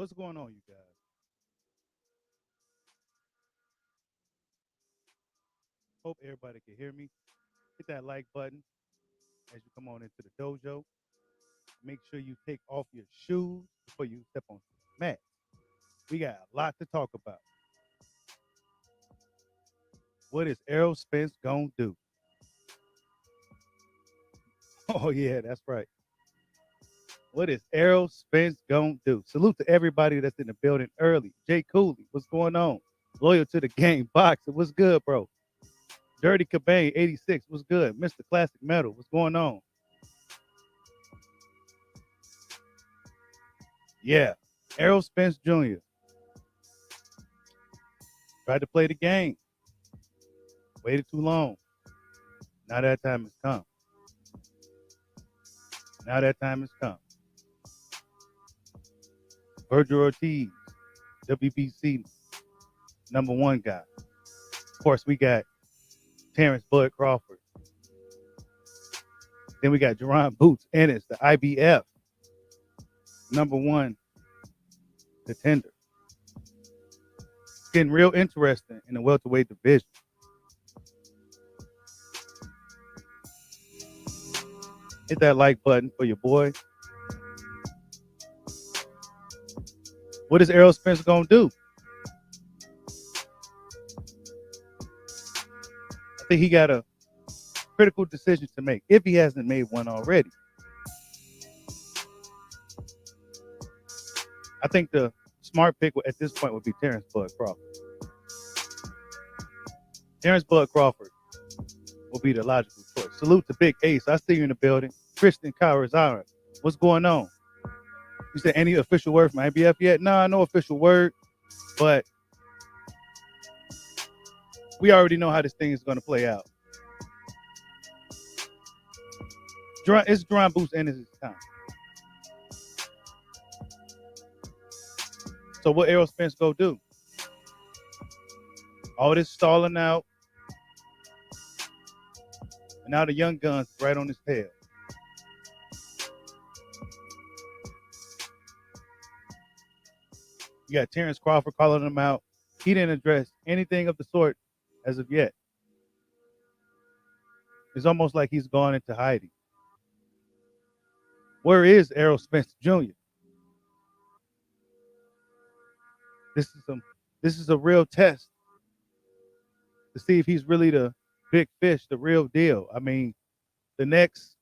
What's going on, you guys? Hope everybody can hear me. Hit that like button as you come on into the dojo. Make sure you take off your shoes before you step on the mat. We got a lot to talk about. What is Errol Spence gonna do? Oh yeah, that's right. What is Errol Spence gonna do? Salute to everybody that's in the building early. Jay Cooley, what's going on? Loyal to the game. Boxer, what's good, bro? Dirty Cabane, 86, what's good? Mr. Classic Metal, what's going on? Yeah, Errol Spence Jr. tried to play the game. Waited too long. Now that time has come. Now that time has come. Virgil Ortiz, WBC #1 guy. Of course, we got Terrence Bud Crawford. Then we got Jerron Boots Ennis, the IBF #1 contender. It's getting real interesting in the welterweight division. Hit that like button for your boy. What is Errol Spence gonna do? I think he got a critical decision to make if he hasn't made one already. I think the smart pick at this point would be Terrence Bud Crawford. Terrence Bud Crawford will be the logical choice. Salute to Big Ace. I see you in the building. Christian Karazara. What's going on? You said any official word from IBF yet? Nah, no official word. But we already know how this thing is going to play out. It's Jerron Boots Ennis' time. So what Errol Spence go do? All this stalling out. And now the young gun's right on his tail. You got Terrence Crawford calling him out. He didn't address anything of the sort as of yet. It's almost like he's gone into hiding. Where is Errol Spence Jr.? This is a real test to see if he's really the big fish, the real deal. I mean, the next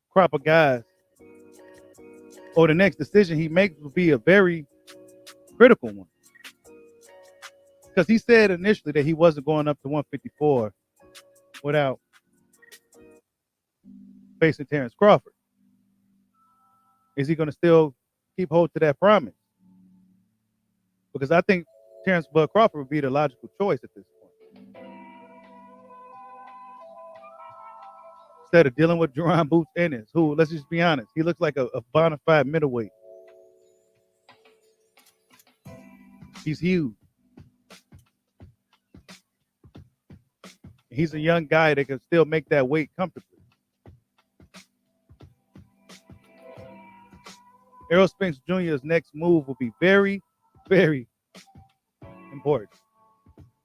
crop of guys or the next decision he makes will be a very critical one. Because he said initially that he wasn't going up to 154 without facing Terrence Crawford. Is he going to still keep hold to that promise? Because I think Terrence Bud Crawford would be the logical choice at this point. Instead of dealing with Jerron Boots Ennis, who, let's just be honest, he looks like a bona fide middleweight. He's huge. He's a young guy that can still make that weight comfortably. Errol Spence Jr.'s next move will be very, very important.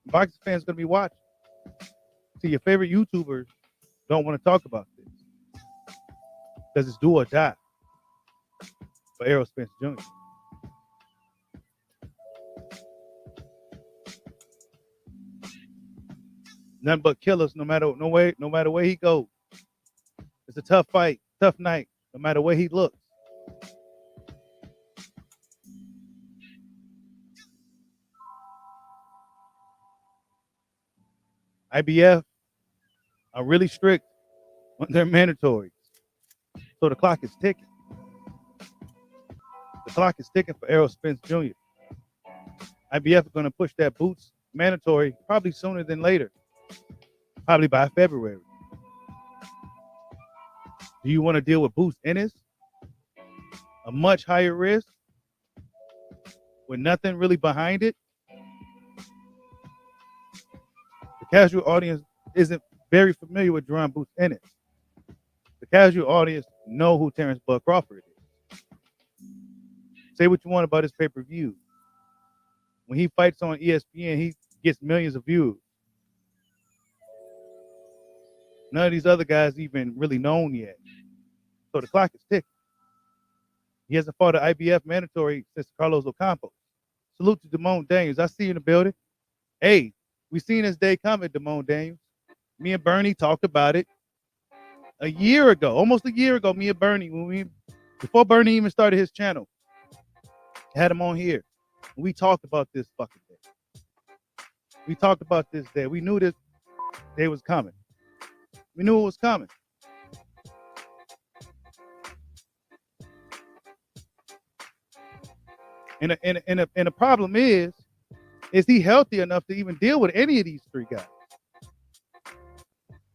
Boxing fans going to be watching. See, your favorite YouTubers don't want to talk about this because it's do or die for Errol Spence Jr. Nothing but killers, no matter where he goes. It's a tough fight, tough night, no matter where he looks. IBF are really strict on their mandatories. So the clock is ticking. The clock is ticking for Errol Spence Jr. IBF are going to push that Boots mandatory probably sooner than later. Probably by February. Do you want to deal with Boots Ennis? A much higher risk with nothing really behind it? The casual audience isn't very familiar with Jerron Boots Ennis. The casual audience know who Terrence Bud Crawford is. Say what you want about his pay-per-view. When he fights on ESPN, he gets millions of views. None of these other guys even really known yet. So the clock is ticking. He hasn't fought an IBF mandatory since Carlos Ocampo. Salute to Damone Daniels. I see you in the building. Hey, we seen this day coming, Damone Daniels. Me and Bernie talked about it a year ago, almost a year ago. Me and Bernie, before Bernie even started his channel, had him on here. We talked about this fucking day. We talked about this day. We knew this day was coming. We knew it was coming. And the problem is he healthy enough to even deal with any of these three guys?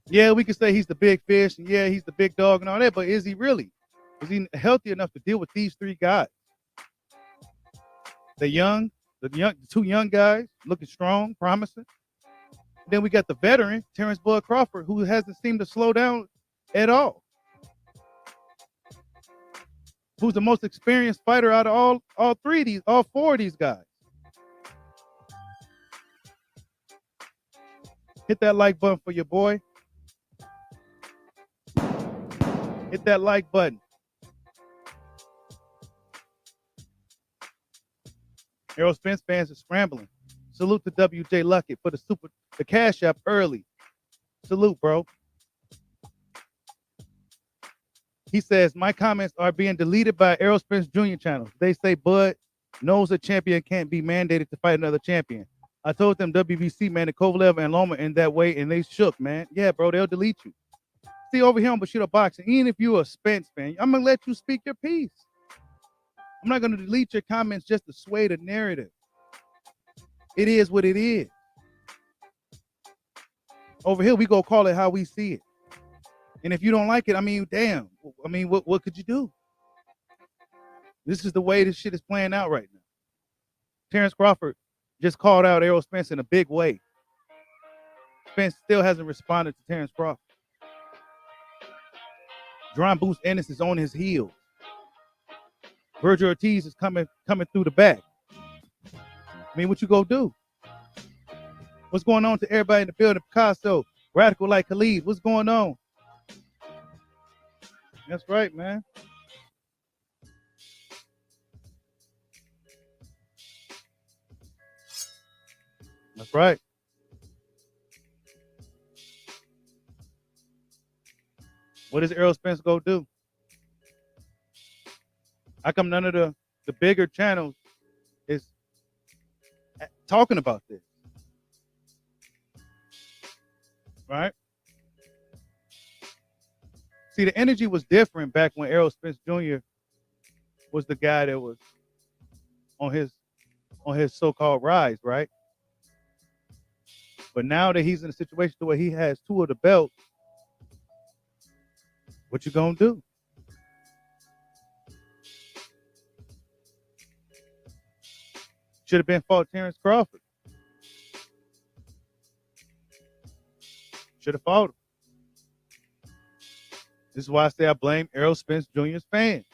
Yeah, we could say he's the big fish, and yeah, he's the big dog and all that, but is he really? Is he healthy enough to deal with these three guys? The two young guys, looking strong, promising. Then we got the veteran, Terrence Bud Crawford, who hasn't seemed to slow down at all. Who's the most experienced fighter out of all four of these guys. Hit that like button for your boy. Hit that like button. Errol Spence fans are scrambling. Salute to WJ Luckett for the cash app early. Salute, bro. He says, my comments are being deleted by Errol Spence Jr. channels. They say Bud knows a champion can't be mandated to fight another champion. I told them WBC, man, and Kovalev and Loma in that way, and they shook, man. Yeah, bro, they'll delete you. See, over here on Bushido Boxing, even if you're a Spence fan, I'm going to let you speak your piece. I'm not going to delete your comments just to sway the narrative. It is what it is. Over here, we go call it how we see it. And if you don't like it, I mean, damn. I mean, what could you do? This is the way this shit is playing out right now. Terrence Crawford just called out Errol Spence in a big way. Spence still hasn't responded to Terrence Crawford. John Boost Ennis is on his heels. Virgil Ortiz is coming through the back. I mean, what you gonna do? What's going on to everybody in the building? Picasso, Radical like Khalid, what's going on? That's right, man. That's right. What does Errol Spence go do? How come none of the bigger channels is talking about this? Right? See, the energy was different back when Errol Spence Jr. was the guy that was on his so-called rise, right? But now that he's in a situation where he has two of the belts, what you gonna do? Should have been fought Terrence Crawford. Should have fought him. This is why I say I blame Errol Spence Jr.'s fans.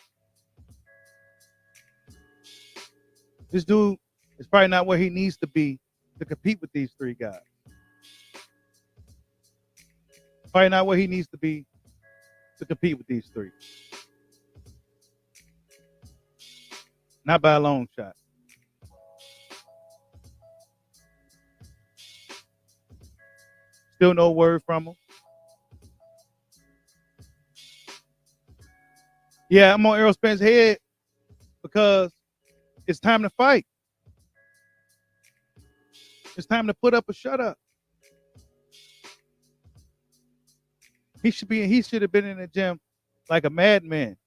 This dude is probably not where he needs to be to compete with these three guys. Probably not where he needs to be to compete with these three. Not by a long shot. Still no word from him. Yeah, I'm on Errol Spence's head because it's time to fight. It's time to put up or shut up. He should have been in the gym like a madman.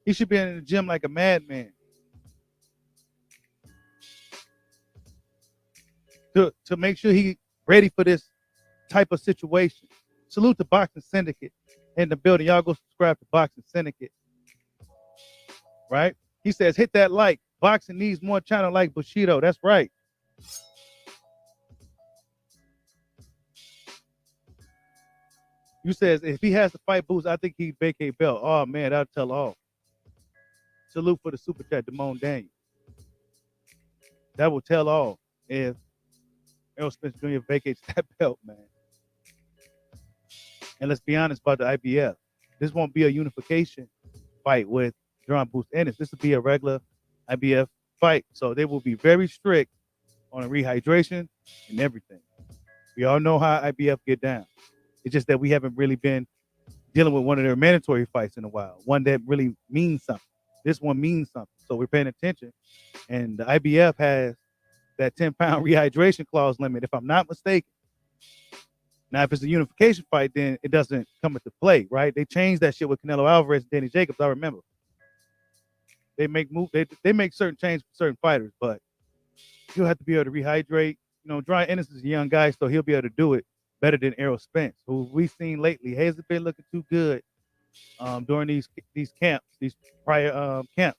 He should be in the gym like a madman. To make sure he's ready for this type of situation. Salute to Boxing Syndicate in the building. Y'all go subscribe to Boxing Syndicate. Right? He says, hit that like. Boxing needs more channel like Bushido. That's right. You says if he has to fight Boots, I think he'd vacate belt. Oh man, that'll tell all. Salute for the super chat, Damone Daniel. That will tell all if Errol Spence Jr. vacates that belt, man. And let's be honest about the IBF. This won't be a unification fight with John Boots Ennis. This will be a regular IBF fight. So they will be very strict on the rehydration and everything. We all know how IBF get down. It's just that we haven't really been dealing with one of their mandatory fights in a while, one that really means something. This one means something. So we're paying attention. And the IBF has that 10-pound rehydration clause limit, if I'm not mistaken. Now, if it's a unification fight, then it doesn't come into play, right? They changed that shit with Canelo Alvarez and Danny Jacobs, I remember. They make certain changes for certain fighters, but you'll have to be able to rehydrate. You know, Dry Ennis is a young guy, so he'll be able to do it better than Errol Spence, who we've seen lately hasn't been looking too good during these camps, these prior camps.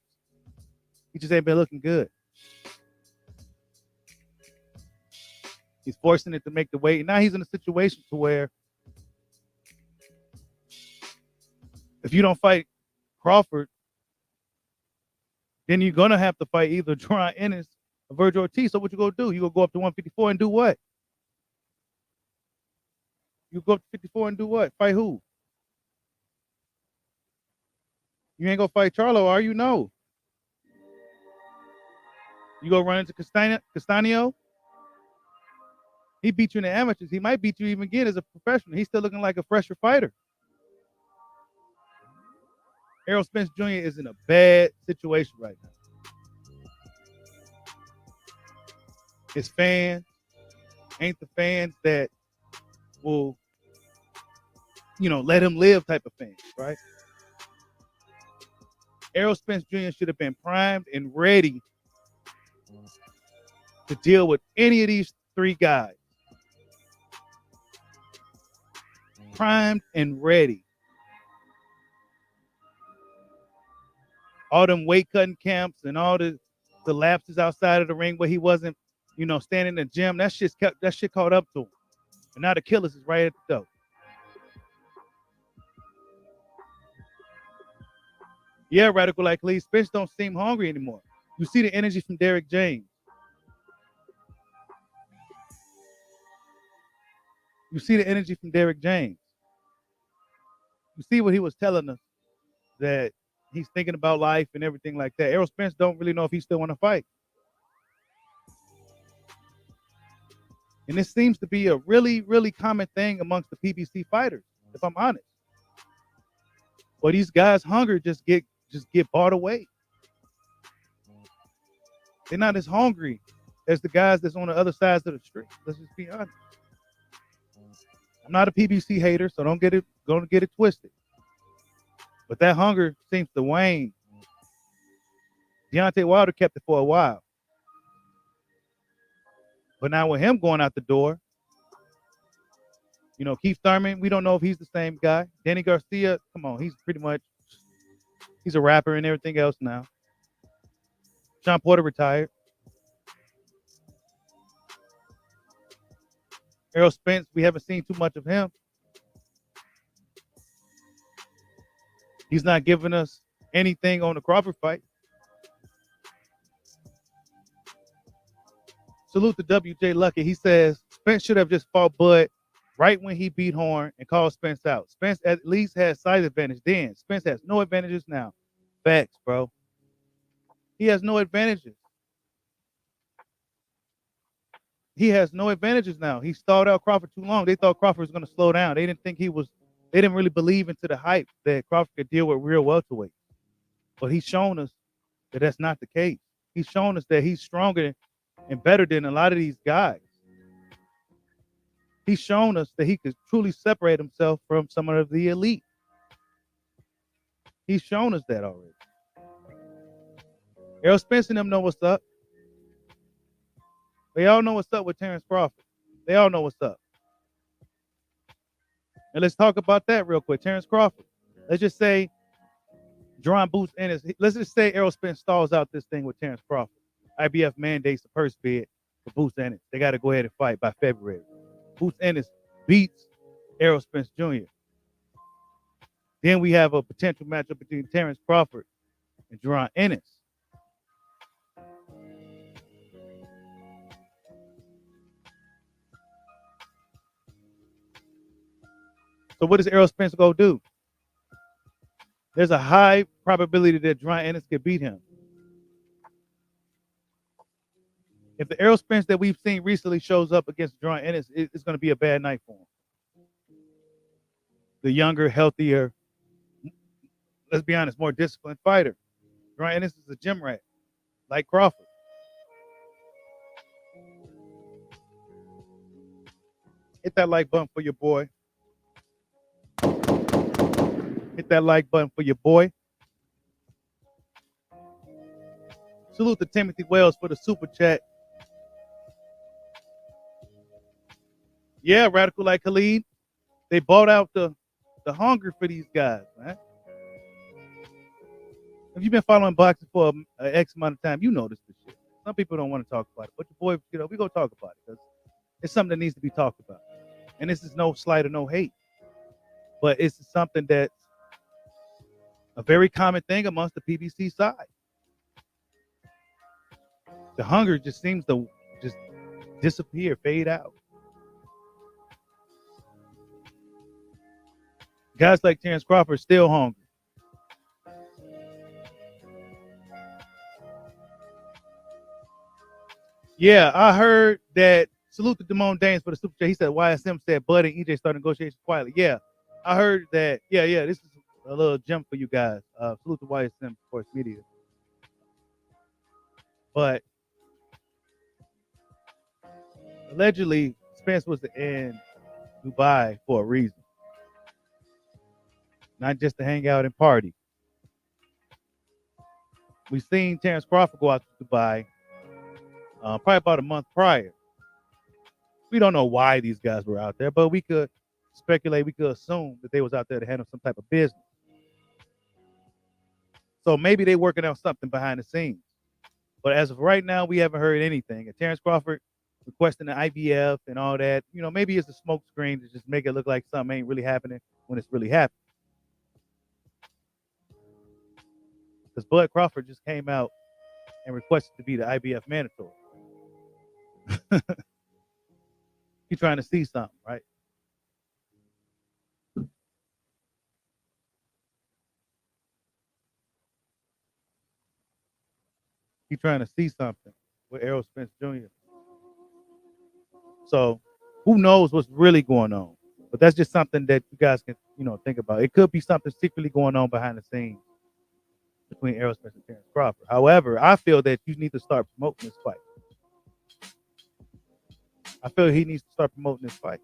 He just ain't been looking good. He's forcing it to make the weight. Now he's in a situation to where if you don't fight Crawford, then you're gonna have to fight either Dry Ennis or Virgil Ortiz. So what you gonna do? You gonna go up to 154 and do what? You go up to 54 and do what? Fight who? You ain't gonna fight Charlo, are you? No. You go run into Castaño? He beat you in the amateurs. He might beat you even again as a professional. He's still looking like a fresher fighter. Errol Spence Jr. is in a bad situation right now. His fans ain't the fans that will, let him live type of fans, right? Errol Spence Jr. should have been primed and ready to deal with any of these three guys. Primed and ready. All them weight cutting camps and all the lapses outside of the ring where he wasn't, standing in the gym. That shit caught up to him. And now the killers is right at the door. Yeah, Radical like Lee. Spence don't seem hungry anymore. You see the energy from Derrick James. You see the energy from Derrick James. You see what he was telling us, that he's thinking about life and everything like that. Errol Spence don't really know if he still want to fight. And this seems to be a really, really common thing amongst the PBC fighters, if I'm honest. But these guys' hunger just get bought away. They're not as hungry as the guys that's on the other sides of the street. Let's just be honest. I'm not a PBC hater, so don't get it twisted. But that hunger seems to wane. Deontay Wilder kept it for a while. But now with him going out the door, Keith Thurman, we don't know if he's the same guy. Danny Garcia, come on, he's a rapper and everything else now. Sean Porter retired. Errol Spence, we haven't seen too much of him. He's not giving us anything on the Crawford fight. Salute to WJ Lucky. He says Spence should have just fought Bud right when he beat Horn and called Spence out. Spence at least has size advantage then. Spence has no advantages now. Facts, bro. He has no advantages. He has no advantages now. He stalled out Crawford too long. They thought Crawford was going to slow down. They didn't really believe into the hype that Crawford could deal with real welterweight. But he's shown us that that's not the case. He's shown us that he's stronger and better than a lot of these guys. He's shown us that he could truly separate himself from some of the elite. He's shown us that already. Errol Spence and them know what's up. They all know what's up with Terrence Crawford. They all know what's up. And let's talk about that real quick. Terrence Crawford. Let's just say Drawing Boots Ennis. Let's just say Errol Spence stalls out this thing with Terrence Crawford. IBF mandates the purse bid for Boots Ennis. They got to go ahead and fight by February. Boots Ennis beats Errol Spence Jr. Then we have a potential matchup between Terrence Crawford and Jerron Ennis. So what does Errol Spence go do? There's a high probability that Jerron Ennis could beat him. If the Errol Spence that we've seen recently shows up against Jerron Ennis, it's going to be a bad night for him. The younger, healthier, let's be honest, more disciplined fighter. Jerron Ennis is a gym rat, like Crawford. Hit that like button for your boy. Hit that like button for your boy. Salute to Timothy Wells for the super chat. Yeah, Radical like Khalid. They bought out the hunger for these guys, man. If you've been following boxing for an X amount of time, you notice this shit. Some people don't want to talk about it, but your boy, we gonna talk about it because it's something that needs to be talked about. And this is no slight or no hate, but it's something that's a very common thing amongst the PBC side. The hunger just seems to just disappear, fade out. Guys like Terrence Crawford still hungry. Yeah, I heard that. Salute to Damone Danes for the super chat. He said YSM said Bud and EJ start negotiations quietly. Yeah, I heard that. Yeah, this is a little gem for you guys. Salute to YSM Sports Media. But allegedly, Spence was in Dubai for a reason, not just to hang out and party. We've seen Terrence Crawford go out to Dubai probably about a month prior. We don't know why these guys were out there, but we could speculate, we could assume that they was out there to handle some type of business. So maybe they working on something behind the scenes. But as of right now, we haven't heard anything. And Terrence Crawford requesting the IBF and all that, maybe it's a smoke screen to just make it look like something ain't really happening when it's really happening. Because Bud Crawford just came out and requested to be the IBF mandatory. He's trying to see something, right? He's trying to see something with Errol Spence Jr. So who knows what's really going on? But that's just something that you guys can, think about. It could be something secretly going on behind the scenes between Errol Spence and Terrence Crawford. However, I feel that you need to start promoting this fight. I feel he needs to start promoting this fight.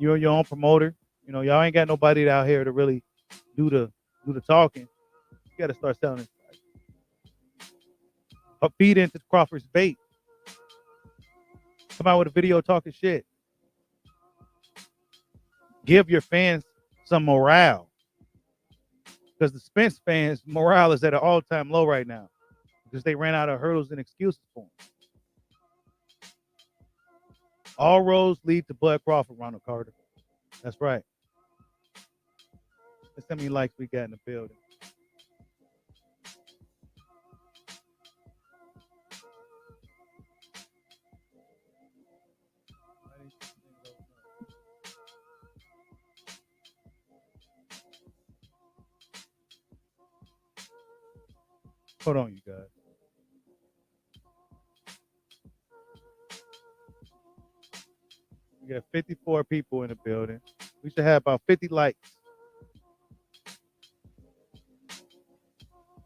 You're your own promoter. Y'all ain't got nobody out here to really do the talking. You got to start selling this fight. Feed into Crawford's bait. Come out with a video talking shit. Give your fans some morale. Because the Spence fans' morale is at an all-time low right now. Because they ran out of hurdles and excuses for him. All roads lead to Bud Crawford, Ronald Carter. That's right. That's how many likes we got in the building. Hold on, you guys. We got 54 people in the building. We should have about 50 likes.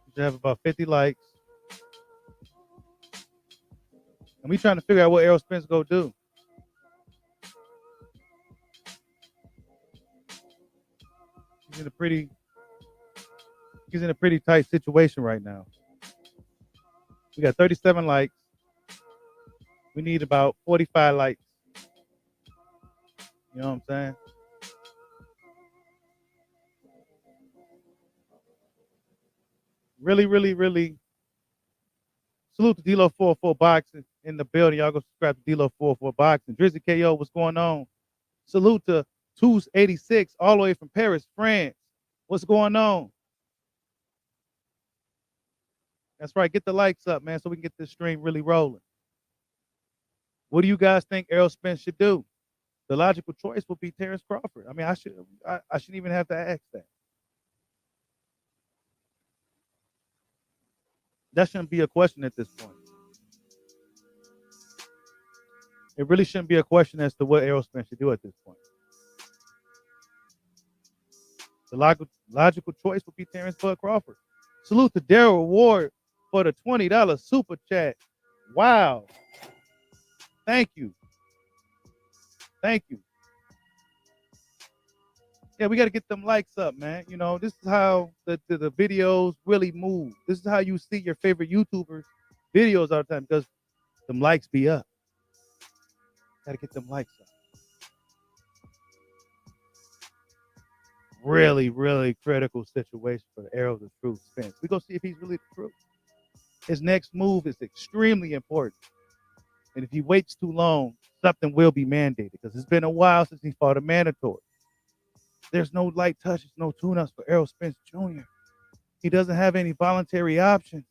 We should have about 50 likes. And we trying to figure out what Errol Spence go do. He's in a pretty tight situation right now. We got 37 likes. We need about 45 likes. You know what I'm saying? Really, really, really salute to D-Lo 404 Boxing in the building. Y'all go subscribe to D-Lo 404 Boxing. Drizzy KO, what's going on? Salute to 286 all the way from Paris, France. What's going on? That's right. Get the likes up, man, so we can get this stream really rolling. What do you guys think Errol Spence should do? The logical choice would be Terrence Crawford. I mean, I shouldn't even have to ask that. That shouldn't be a question at this point. It really shouldn't be a question as to what Errol Spence should do at this point. The logical choice would be Terrence Bud Crawford. Salute to Daryl Ward for the $20 super chat. Wow. Thank you. Thank you. Yeah, we got to get them likes up, man. You know, this is how the videos really move. This is how you see your favorite YouTubers videos all the time, because them likes be up. Got to get them likes up. Really, really critical situation for the Errol the Truth Spence. We're going to see if he's really the truth. His next move is extremely important. And if he waits too long, something will be mandated, because it's been a while since he fought a mandatory. There's no light touches, no tune-ups for Errol Spence Jr. He doesn't have any voluntary options.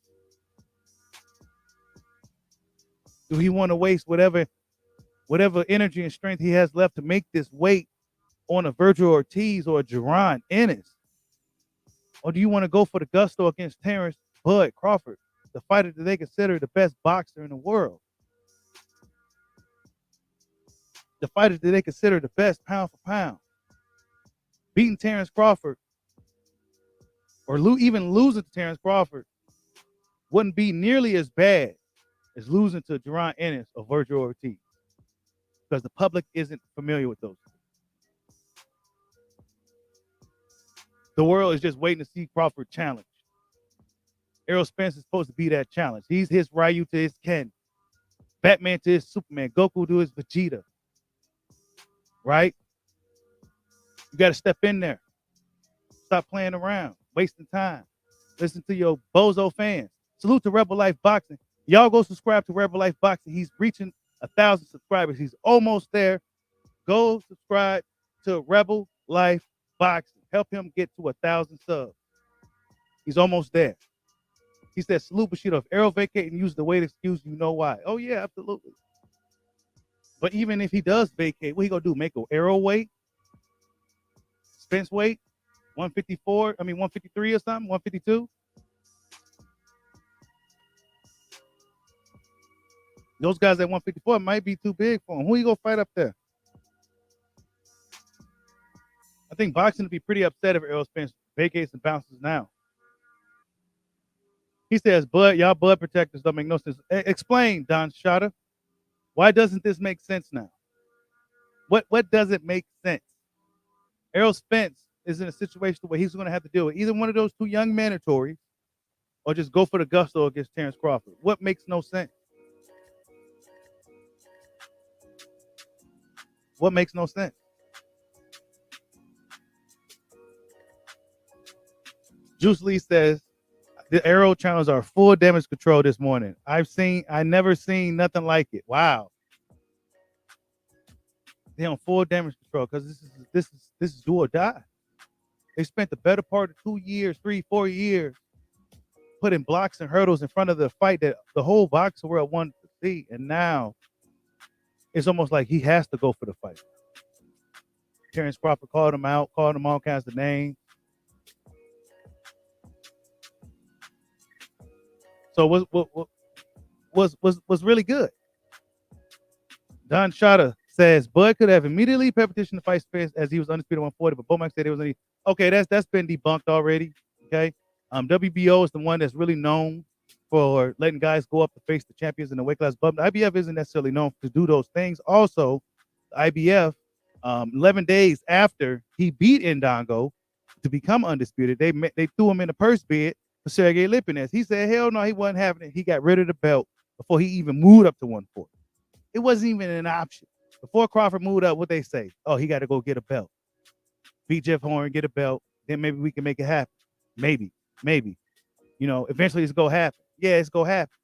Do he want to waste whatever energy and strength he has left to make this weight on a Virgil Ortiz or a Ennis? Or do you want to go for the gusto against Terrence Bud Crawford, the fighter that they consider the best boxer in the world? The fighter that they consider the best pound for pound. Beating Terrence Crawford, or even losing to Terrence Crawford, wouldn't be nearly as bad as losing to Ennis or Virgil Ortiz, because the public isn't familiar with those. The world is just waiting to see Crawford challenge. Errol Spence is supposed to be that challenge. He's his Ryu to his Ken, Batman to his Superman, Goku to his Vegeta. Right? You got to step in there. Stop playing around, wasting time. Listen to your bozo fans. Salute to Rebel Life Boxing. Y'all go subscribe to Rebel Life Boxing. He's reaching 1,000 subscribers. He's almost there. Go subscribe to Rebel Life Boxing. Help him get to 1,000 subs. He's almost there. He said, salute Bushido. If Errol vacate and use the weight excuse, you know why. Oh, yeah, absolutely. But even if he does vacate, what he going to do? Make an Errol weight? Spence weight? 153 or something? 152? Those guys at 154 might be too big for him. Who you going to fight up there? I think boxing would be pretty upset if Errol Spence vacates and bounces now. He says, y'all blood protectors don't make no sense. Explain, Don Shada. Why doesn't this make sense now? What doesn't make sense? Errol Spence is in a situation where he's going to have to deal with either one of those two young mandatories, or just go for the gusto against Terrence Crawford. What makes no sense? What makes no sense? Juice Lee says, the Errol channels are full damage control this morning. I never seen nothing like it. Wow. They're on full damage control because this is do or die. They spent the better part of 2 years, 3, 4 years putting blocks and hurdles in front of the fight that the whole boxing world wanted to see. And now it's almost like he has to go for the fight. Terrence Crawford called him out, called him all kinds of names. So was really good. Don Shada says Bud could have immediately petitioned to fight Spence as he was undisputed 140, but Bomac said it was okay. That's been debunked already. Okay, WBO is the one that's really known for letting guys go up to face the champions in the weight class, but the IBF isn't necessarily known to do those things. Also, the IBF, 11 days after he beat Ndongo to become undisputed, they threw him in the purse bid for Sergey Lipinets. He said, hell no, he wasn't having it. He got rid of the belt before he even moved up to 140. It wasn't even an option. Before Crawford moved up, what they say? Oh, he got to go get a belt. Beat Jeff Horn, get a belt. Then maybe we can make it happen. Maybe. You know, eventually it's going to happen. Yeah, it's going to happen.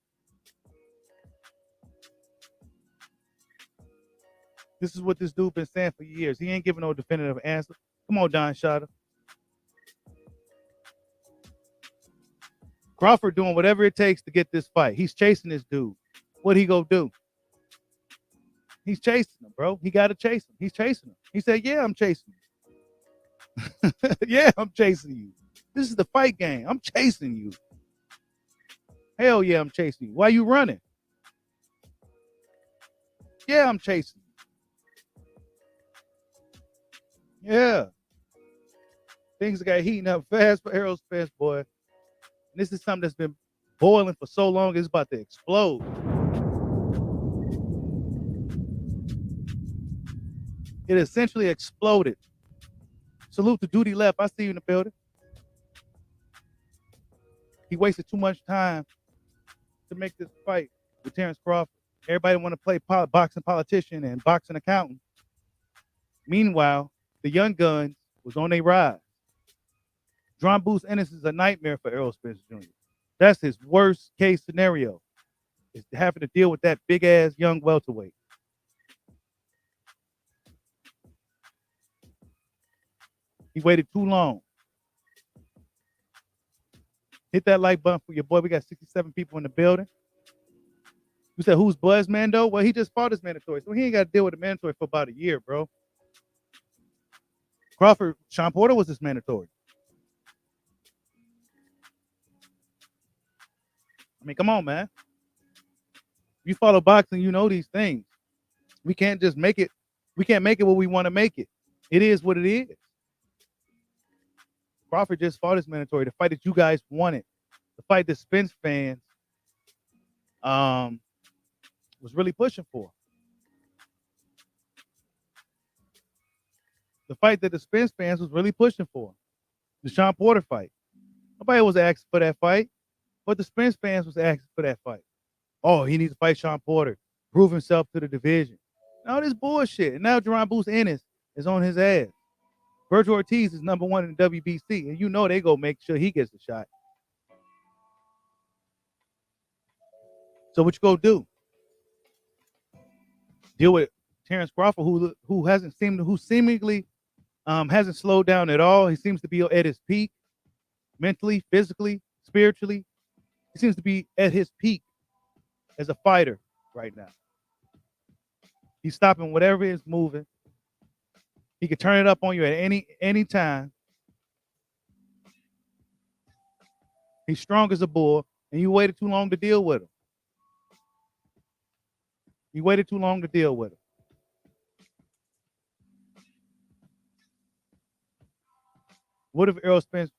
This is what this dude been saying for years. He ain't giving no definitive answer. Come on, Don Shotter. Crawford doing whatever it takes to get this fight. He's chasing this dude. What he go do? He's chasing him, bro. He got to chase him. He's chasing him. He said, yeah, I'm chasing you. Yeah, I'm chasing you. This is the fight game. I'm chasing you. Hell yeah, I'm chasing you. Why you running? Yeah, I'm chasing you. Yeah. Things got heating up fast for Errol Spence, boy. And this is something that's been boiling for so long, it's about to explode. It essentially exploded. Salute to Duty Left. I see you in the building. He wasted too much time to make this fight with Terrence Crawford. Everybody want to play boxing politician and boxing accountant. Meanwhile, the young guns was on their rise. John Booth Ennis is a nightmare for Errol Spence Jr. That's his worst case scenario, is having to deal with that big ass young welterweight. He waited too long. Hit that like button for your boy. We got 67 people in the building. You said, who's Buzz Mando? Well, he just fought his mandatory, so he ain't got to deal with the mandatory for about a year, bro. Crawford, Sean Porter was his mandatory. I mean, come on, man. You follow boxing, you know these things. We can't just make it. We can't make it what we want to make it. It is what it is. Crawford just fought his mandatory, the fight that you guys wanted, the fight that Spence fans was really pushing for. The fight that the Spence fans was really pushing for. The Sean Porter fight. Nobody was asking for that fight, but the Spence fans was asking for that fight. Oh, he needs to fight Sean Porter, prove himself to the division. All this bullshit. And now Jerron Booth Ennis is on his ass. Virgil Ortiz is number one in the WBC, and you know they go make sure he gets the shot. So what you go do? Deal with Terrence Crawford, who seemingly hasn't slowed down at all. He seems to be at his peak, mentally, physically, spiritually. He seems to be at his peak as a fighter right now. He's stopping whatever is moving. He can turn it up on you at any time. He's strong as a bull, and you waited too long to deal with him. You waited too long to deal with him. What if Errol Spence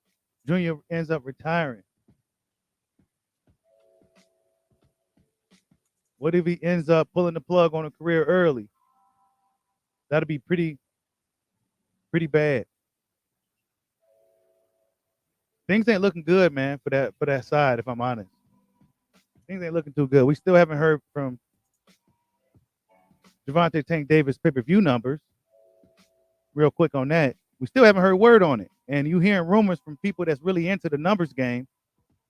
Jr. ends up retiring? What if he ends up pulling the plug on a career early? That'd be pretty bad. Things ain't looking good, man, for that side, if I'm honest. Things ain't looking too good. We still haven't heard from Gervonta Tank Davis pay-per-view numbers. Real quick on that. We still haven't heard word on it. And you hearing rumors from people that's really into the numbers game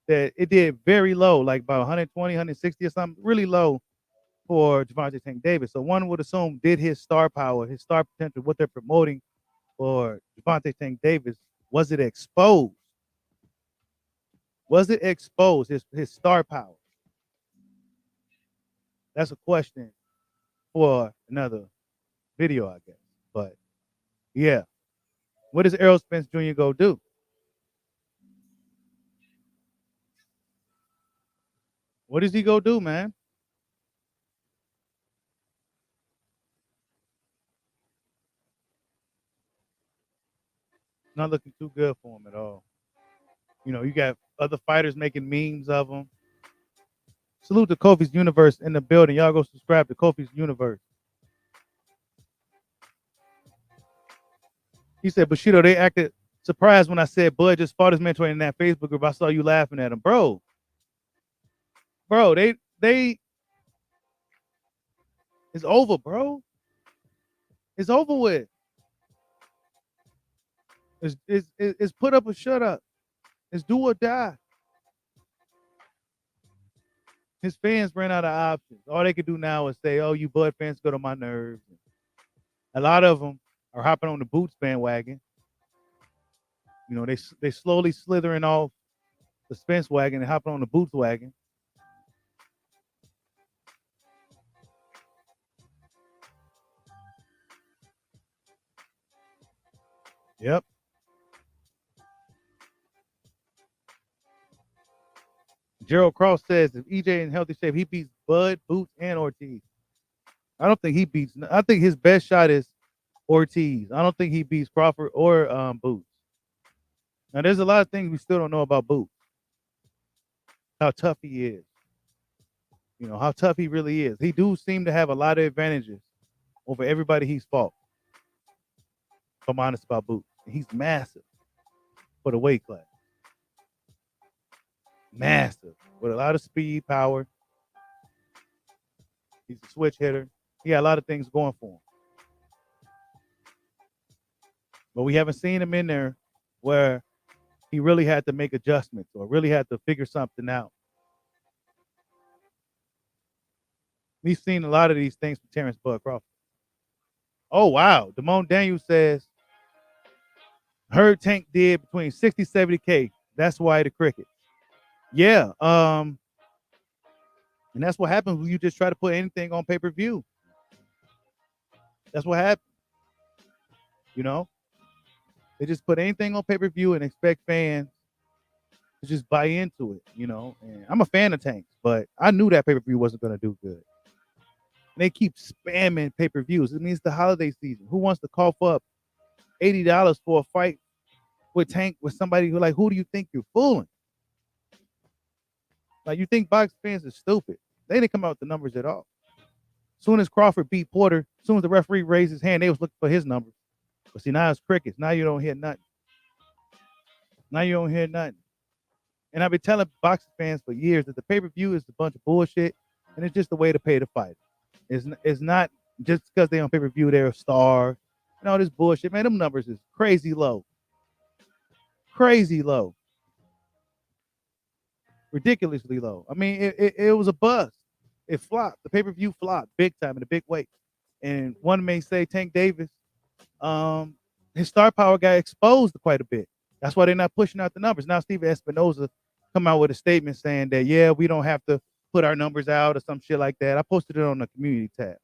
that it did very low, like about 120, 160 or something, really low for Gervonta Tank Davis. So one would assume, did his star power, his star potential, what they're promoting for Gervonta Tank Davis, was it exposed? Was it exposed, his star power? That's a question for another video, I guess. But yeah, what does Errol Spence Jr. go do? What does he go do, man? Not looking too good for him at all. You know, you got other fighters making memes of him. Salute to Kofi's Universe in the building. Y'all go subscribe to Kofi's Universe. He said, Bushido, they acted surprised when I said Bud just fought his mentor in that Facebook group. I saw you laughing at him. Bro, they it's over, bro. It's over with. It's put up or shut up. It's do or die. His fans ran out of options. All they could do now is say, oh, you Bud fans go to my nerves. A lot of them are hopping on the Boots bandwagon. You know, they slowly slithering off the Spence wagon and hopping on the Boots wagon. Yep. Gerald Cross says if EJ in healthy shape, he beats Bud, Boots, and Ortiz. I don't think he beats. I think his best shot is Ortiz. I don't think he beats Crawford or Boots. Now, there's a lot of things we still don't know about Boots. How tough he is. You know, how tough he really is. He do seem to have a lot of advantages over everybody he's fought. If I'm honest about Boots. He's massive for the weight class. Massive. With a lot of speed, power. He's a switch hitter. He got a lot of things going for him. But we haven't seen him in there where he really had to make adjustments or really had to figure something out. We've seen a lot of these things from Terrence Bud Crawford. Oh, wow. Damone Daniels says, heard Tank did between 60, 70K. That's why the cricket. Yeah. And that's what happens when you just try to put anything on pay-per-view. That's what happens. You know? They just put anything on pay-per-view and expect fans to just buy into it, you know? And I'm a fan of Tanks, but I knew that pay-per-view wasn't going to do good. And they keep spamming pay-per-views. It means the holiday season. Who wants to cough up $80 for a fight with Tank with somebody who, like, who do you think you're fooling? Like, you think box fans are stupid. They didn't come out with the numbers at all. As soon as Crawford beat Porter, as soon as the referee raised his hand, they was looking for his numbers. But see, now it's crickets. Now you don't hear nothing. Now you don't hear nothing. And I've been telling boxing fans for years that the pay-per-view is a bunch of bullshit, and it's just a way to pay the fight. It's not just because they're on pay-per-view, they're a star. And all this bullshit. Man, them numbers is crazy low. Crazy low. Ridiculously low. I mean, it was a bust. It flopped. The pay-per-view flopped big time in a big way. And one may say Tank Davis, his star power got exposed quite a bit. That's why they're not pushing out the numbers. Now Steven Espinoza come out with a statement saying that, yeah, we don't have to put our numbers out or some shit like that. I posted it on the community tab.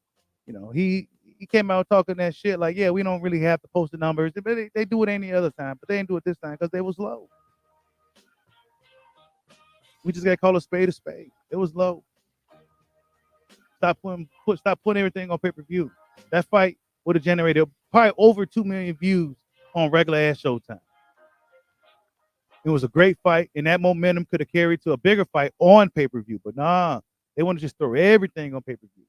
You know, he came out talking that shit like, yeah, we don't really have to post the numbers. They do it any other time, but they didn't do it this time because they was low. We just got to call a spade a spade. It was low. Stop putting everything on pay-per-view. That fight would have generated probably over 2 million views on regular ass Showtime. It was a great fight, and that momentum could have carried to a bigger fight on pay-per-view. But nah, they want to just throw everything on pay-per-view.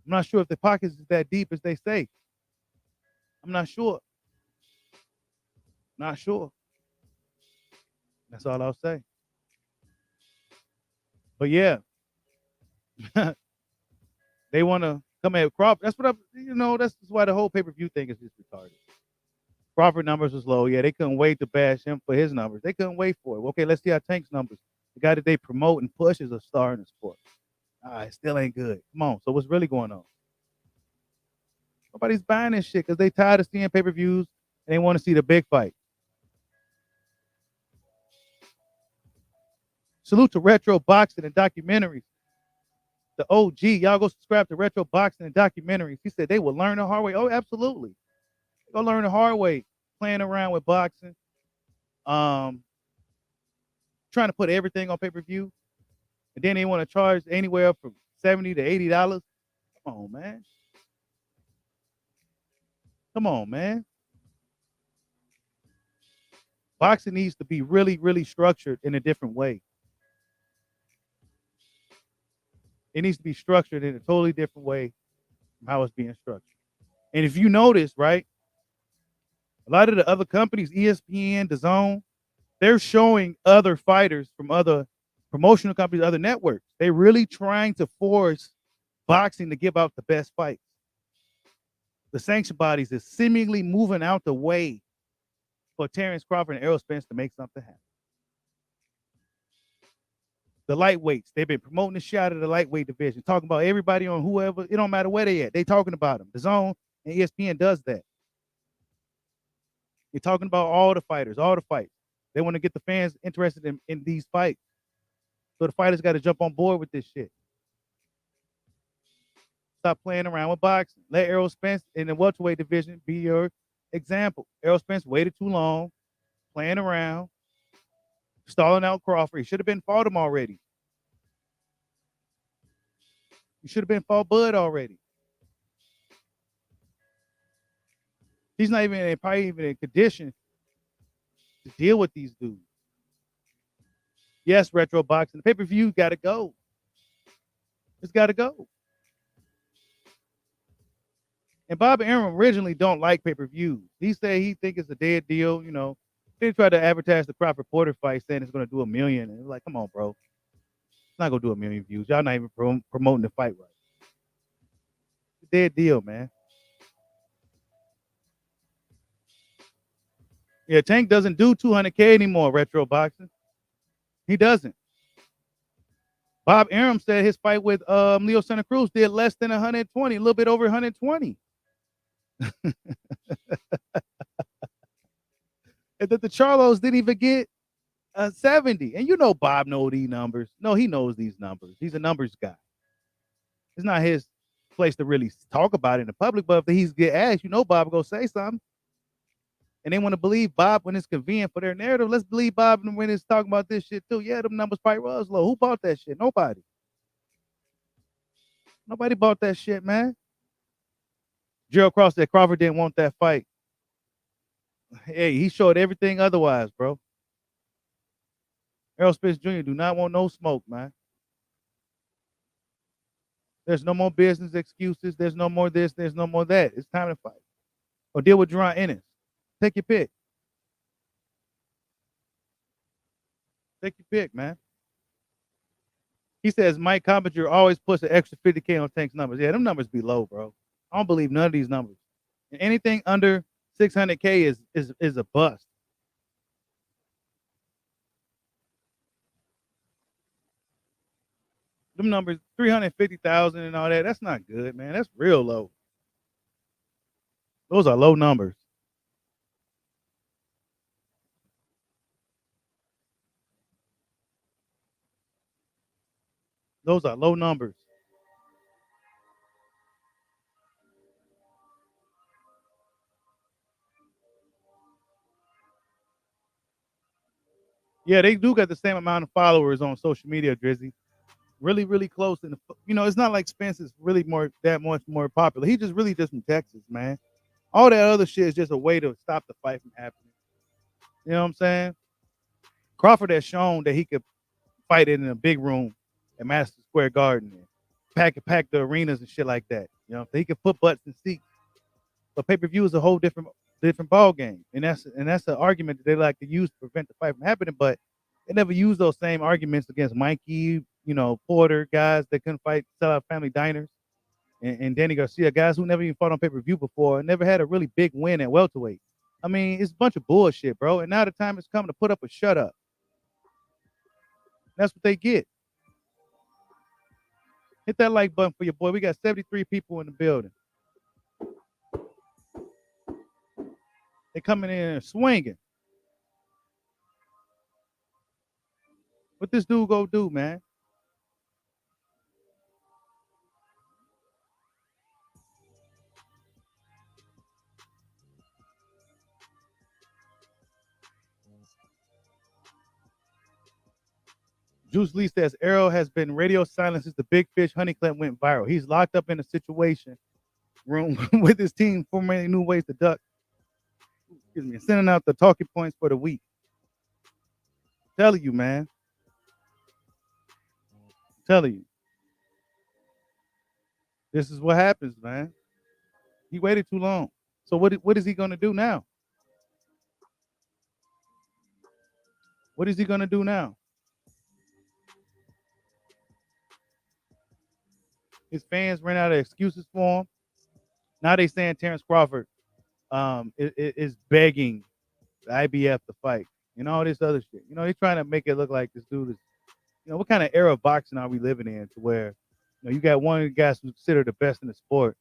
I'm not sure if the pockets is that deep as they say. I'm not sure. Not sure. That's all I'll say. But yeah, they want to come at Crawford. That's what that's why the whole pay-per-view thing is just retarded. Crawford numbers was low. Yeah, they couldn't wait to bash him for his numbers. They couldn't wait for it. Okay, let's see how Tank's numbers. The guy that they promote and push is a star in the sport. It still ain't good. Come on. So what's really going on? Nobody's buying this shit because they tired of seeing pay-per-views and they want to see the big fight. Salute to Retro Boxing and Documentaries. The OG, y'all go subscribe to Retro Boxing and Documentaries. He said they will learn the hard way. Oh, absolutely. Go learn the hard way, playing around with boxing, trying to put everything on pay-per-view, and then they want to charge anywhere from $70 to $80. Come on, man. Come on, man. Boxing needs to be really, really structured in a different way. It needs to be structured in a totally different way from how it's being structured. And if you notice, right, a lot of the other companies, ESPN, DAZN, they're showing other fighters from other promotional companies, other networks. They're really trying to force boxing to give out the best fights. The sanction bodies is seemingly moving out the way for Terrence Crawford and Errol Spence to make something happen. The lightweights. They've been promoting the shit out of the lightweight division, talking about everybody on whoever. It don't matter where they at. They talking about them. The Zone and ESPN does that. You're talking about all the fighters, all the fights. They want to get the fans interested in these fights. So the fighters got to jump on board with this shit. Stop playing around with boxing. Let Errol Spence in the welterweight division be your example. Errol Spence waited too long, playing around, stalling out Crawford. He should have been fought him already. He should have been fought Bud already. He's not even probably even in condition to deal with these dudes. Yes, retro boxing. The pay-per-view got to go. It's got to go. And Bob Arum originally don't like pay-per-views. He said he think it's a dead deal, you know. They tried to advertise the Crawford Porter fight saying it's going to do 1 million. And it's like, come on, bro. It's not going to do 1 million views. Y'all not even promoting the fight right. It's a dead deal, man. Yeah, Tank doesn't do 200K anymore, retro boxing. He doesn't. Bob Arum said his fight with Leo Santa Cruz did less than 120, a little bit over 120. And that the Charlos didn't even get 70. And you know Bob knows these numbers. No, he knows these numbers. He's a numbers guy. It's not his place to really talk about it in the public, but if he's get asked, you know Bob will go say something. And they want to believe Bob when it's convenient for their narrative. Let's believe Bob when it's talking about this shit too. Yeah, them numbers probably was low. Who bought that shit? Nobody. Nobody bought that shit, man. Gerald Cross said Crawford didn't want that fight. Hey, he showed everything otherwise, bro. Errol Spence Jr. do not want no smoke, man. There's no more business excuses. There's no more this. There's no more that. It's time to fight. Or deal with Ennis. Take your pick. Take your pick, man. He says Mike Coppinger always puts an extra 50K on Tank's numbers. Yeah, them numbers be low, bro. I don't believe none of these numbers. And anything under 600K is a bust. Them numbers, 350,000 and all that, that's not good, man. That's real low. Those are low numbers. Those are low numbers. Yeah, they do got the same amount of followers on social media, Drizzy. Really, really close. And you know, it's not like Spence is really that much more popular. He just really just from Texas, man. All that other shit is just a way to stop the fight from happening. You know what I'm saying? Crawford has shown that he could fight it in a big room at Madison Square Garden and pack the arenas and shit like that. You know, he could put butts in seats. But pay-per-view is a whole different ball game. And that's an argument that they like to use to prevent the fight from happening, but they never use those same arguments against Mikey, you know, Porter, guys that couldn't fight, sell out family diners, and Danny Garcia, guys who never even fought on pay-per-view before and never had a really big win at welterweight. I mean, it's a bunch of bullshit, bro. And now the time is coming to put up a shut up. That's what they get. Hit that like button for your boy. We got 73 people in the building. They coming in and swinging. What this dude go do, man? Juice Lee says Errol has been radio silent since the Big Fish Honeyclip went viral. He's locked up in a situation room with his team formulating new ways to duck. Excuse me, sending out the talking points for the week. I'm telling you, man. I'm telling you. This is what happens, man. He waited too long. So what is he gonna do now? What is he gonna do now? His fans ran out of excuses for him. Now they saying Terrence Crawford is begging the IBF to fight and all this other shit. You know, they're trying to make it look like this dude is what kind of era of boxing are we living in to where, you got one of the guys who's considered the best in the sport.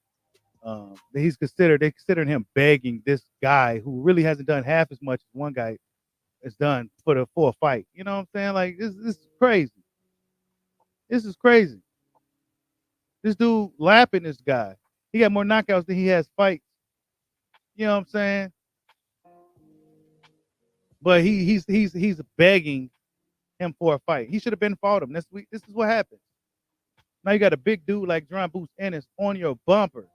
They consider him begging this guy who really hasn't done half as much as one guy has done for a fight. You know what I'm saying? Like this is crazy. This is crazy. This dude lapping this guy. He got more knockouts than he has fights. You know what I'm saying? But he's begging him for a fight. He should have been fought him. This is what happened. Now you got a big dude like John Boots Ennis on your bumper.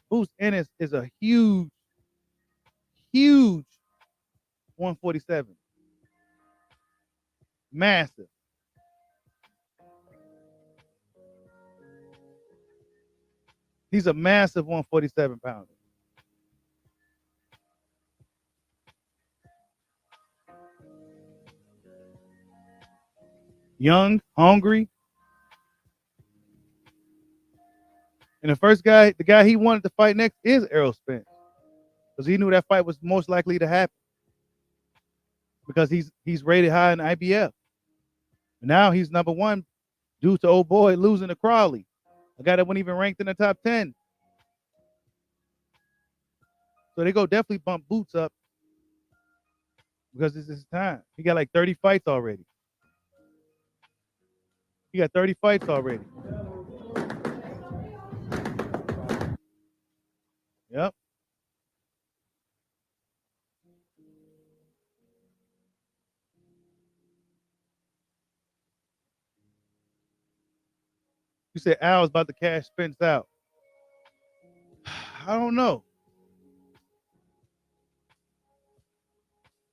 Boots Ennis is a huge, huge 147. Massive. He's a massive 147 pounder. Young, hungry. And the guy he wanted to fight next is Errol Spence. Because he knew that fight was most likely to happen. Because he's rated high in IBF. Now he's number one due to old boy losing to Crawley, a guy that wasn't even ranked in the top 10. So they go definitely bump Boots up because this is his time. He got like 30 fights already. Yep. You said Al's about to cash Spence out. I don't know.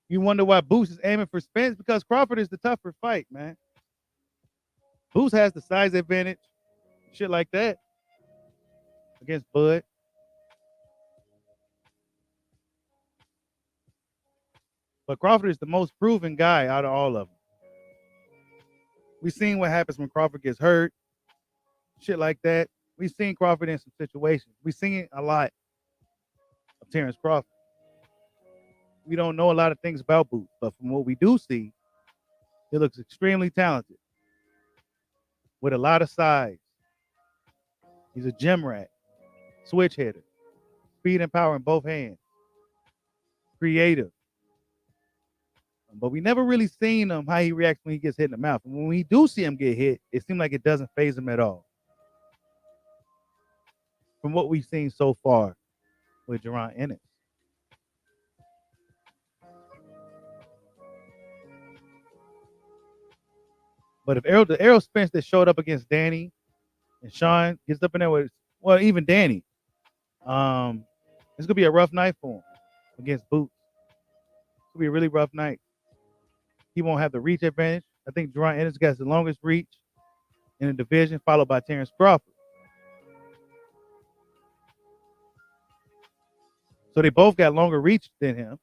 You wonder why Boots is aiming for Spence? Because Crawford is the tougher fight, man. Boots has the size advantage, shit like that, against Bud. But Crawford is the most proven guy out of all of them. We've seen what happens when Crawford gets hurt, shit like that. We've seen Crawford in some situations. We've seen a lot of Terrence Crawford. We don't know a lot of things about Boots, but from what we do see, he looks extremely talented with a lot of size. He's a gym rat, switch hitter, speed and power in both hands, creative. But we never really seen him how he reacts when he gets hit in the mouth. And when we do see him get hit, it seems like it doesn't faze him at all. From what we've seen so far with Jaron Ennis. But if Errol Spence that showed up against Danny and Sean gets up in there with, well, even Danny, it's gonna be a rough night for him against Boots. It's gonna be a really rough night. He won't have the reach advantage. I think Jaron Ennis got the longest reach in the division, followed by Terrence Crawford. So they both got longer reach than him.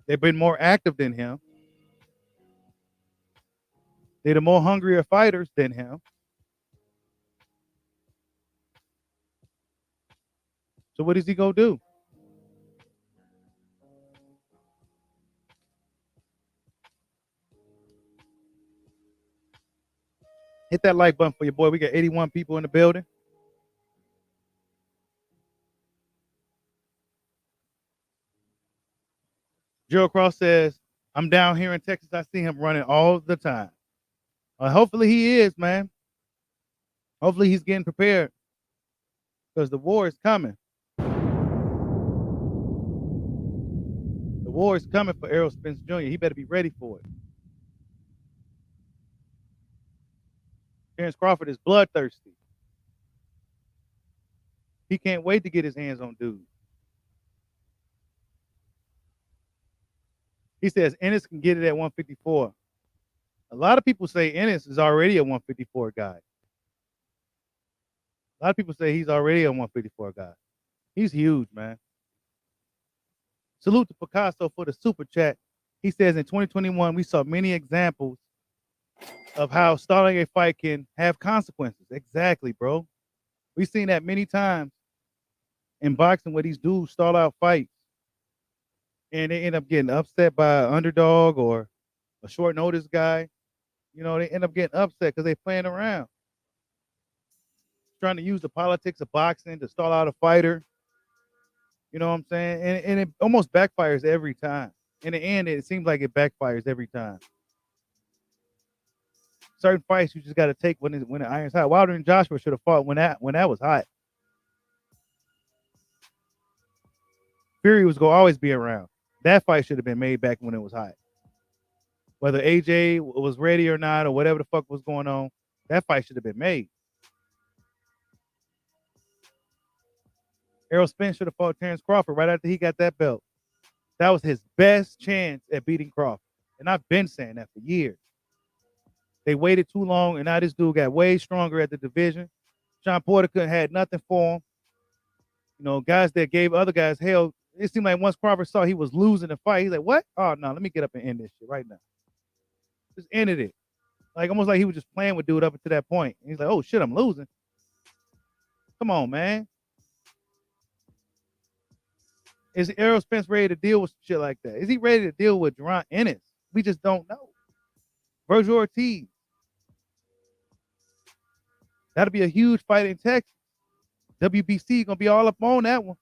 They've been more active than him. They're the more hungrier fighters than him. So what is he gonna do? Hit that like button for your boy. We got 81 people in the building. Gerald Cross says, I'm down here in Texas. I see him running all the time. Hopefully he is, man. Hopefully he's getting prepared because the war is coming. The war is coming for Errol Spence Jr. He better be ready for it. Terrence Crawford is bloodthirsty. He can't wait to get his hands on dudes. He says Ennis can get it at 154. A lot of people say Ennis is already a 154 guy. A lot of people say he's already a 154 guy. He's huge, man. Salute to Picasso for the super chat. He says in 2021, we saw many examples of how starting a fight can have consequences. Exactly, bro. We've seen that many times in boxing where these dudes start out fights and they end up getting upset by an underdog or a short notice guy. You know, they end up getting upset because they playing around, trying to use the politics of boxing to stall out a fighter. You know what I'm saying? And it almost backfires every time. In the end, it seems like it backfires every time. Certain fights you just got to take when the iron's hot. Wilder and Joshua should have fought when that was hot. Fury was gonna always be around. That fight should have been made back when it was hot. Whether AJ was ready or not, or whatever the fuck was going on, that fight should have been made. Errol Spence should have fought Terrence Crawford right after he got that belt. That was his best chance at beating Crawford. And I've been saying that for years. They waited too long, and now this dude got way stronger at the division. Sean Porter had nothing for him. You know, guys that gave other guys hell. It seemed like once Crawford saw he was losing the fight, he's like, what? Oh, no, let me get up and end this shit right now. Just ended it. Like, almost like he was just playing with dude up until that point. And he's like, oh, shit, I'm losing. Come on, man. Is Errol Spence ready to deal with shit like that? Is he ready to deal with Ennis? We just don't know. Virgil Ortiz. That'll be a huge fight in Texas. WBC gonna be all up on that one.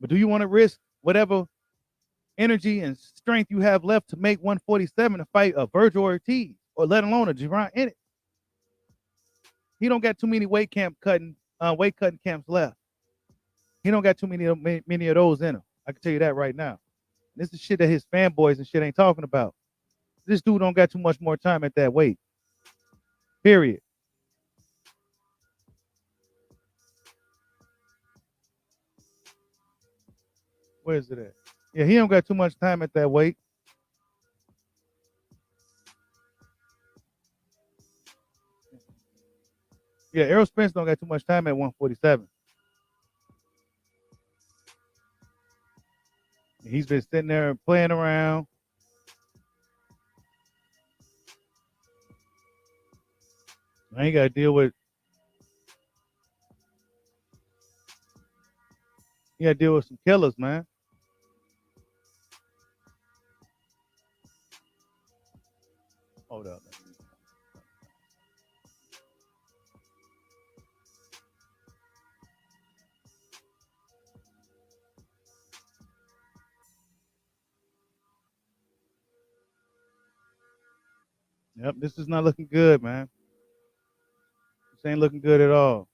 But do you want to risk whatever energy and strength you have left to make 147 to fight a Virgil Ortiz, or let alone a Javon Ennis? He don't got too many weight cutting camps left. He don't got too many of those in him. I can tell you that right now. This is shit that his fanboys and shit ain't talking about. This dude don't got too much more time at that weight. Period. Where is it at? Yeah, he don't got too much time at that weight. Yeah, Errol Spence don't got too much time at 147. He's been sitting there playing around. Now he got to deal with. He got to deal with some killers, man. Hold up. Yep, this is not looking good, man. This ain't looking good at all.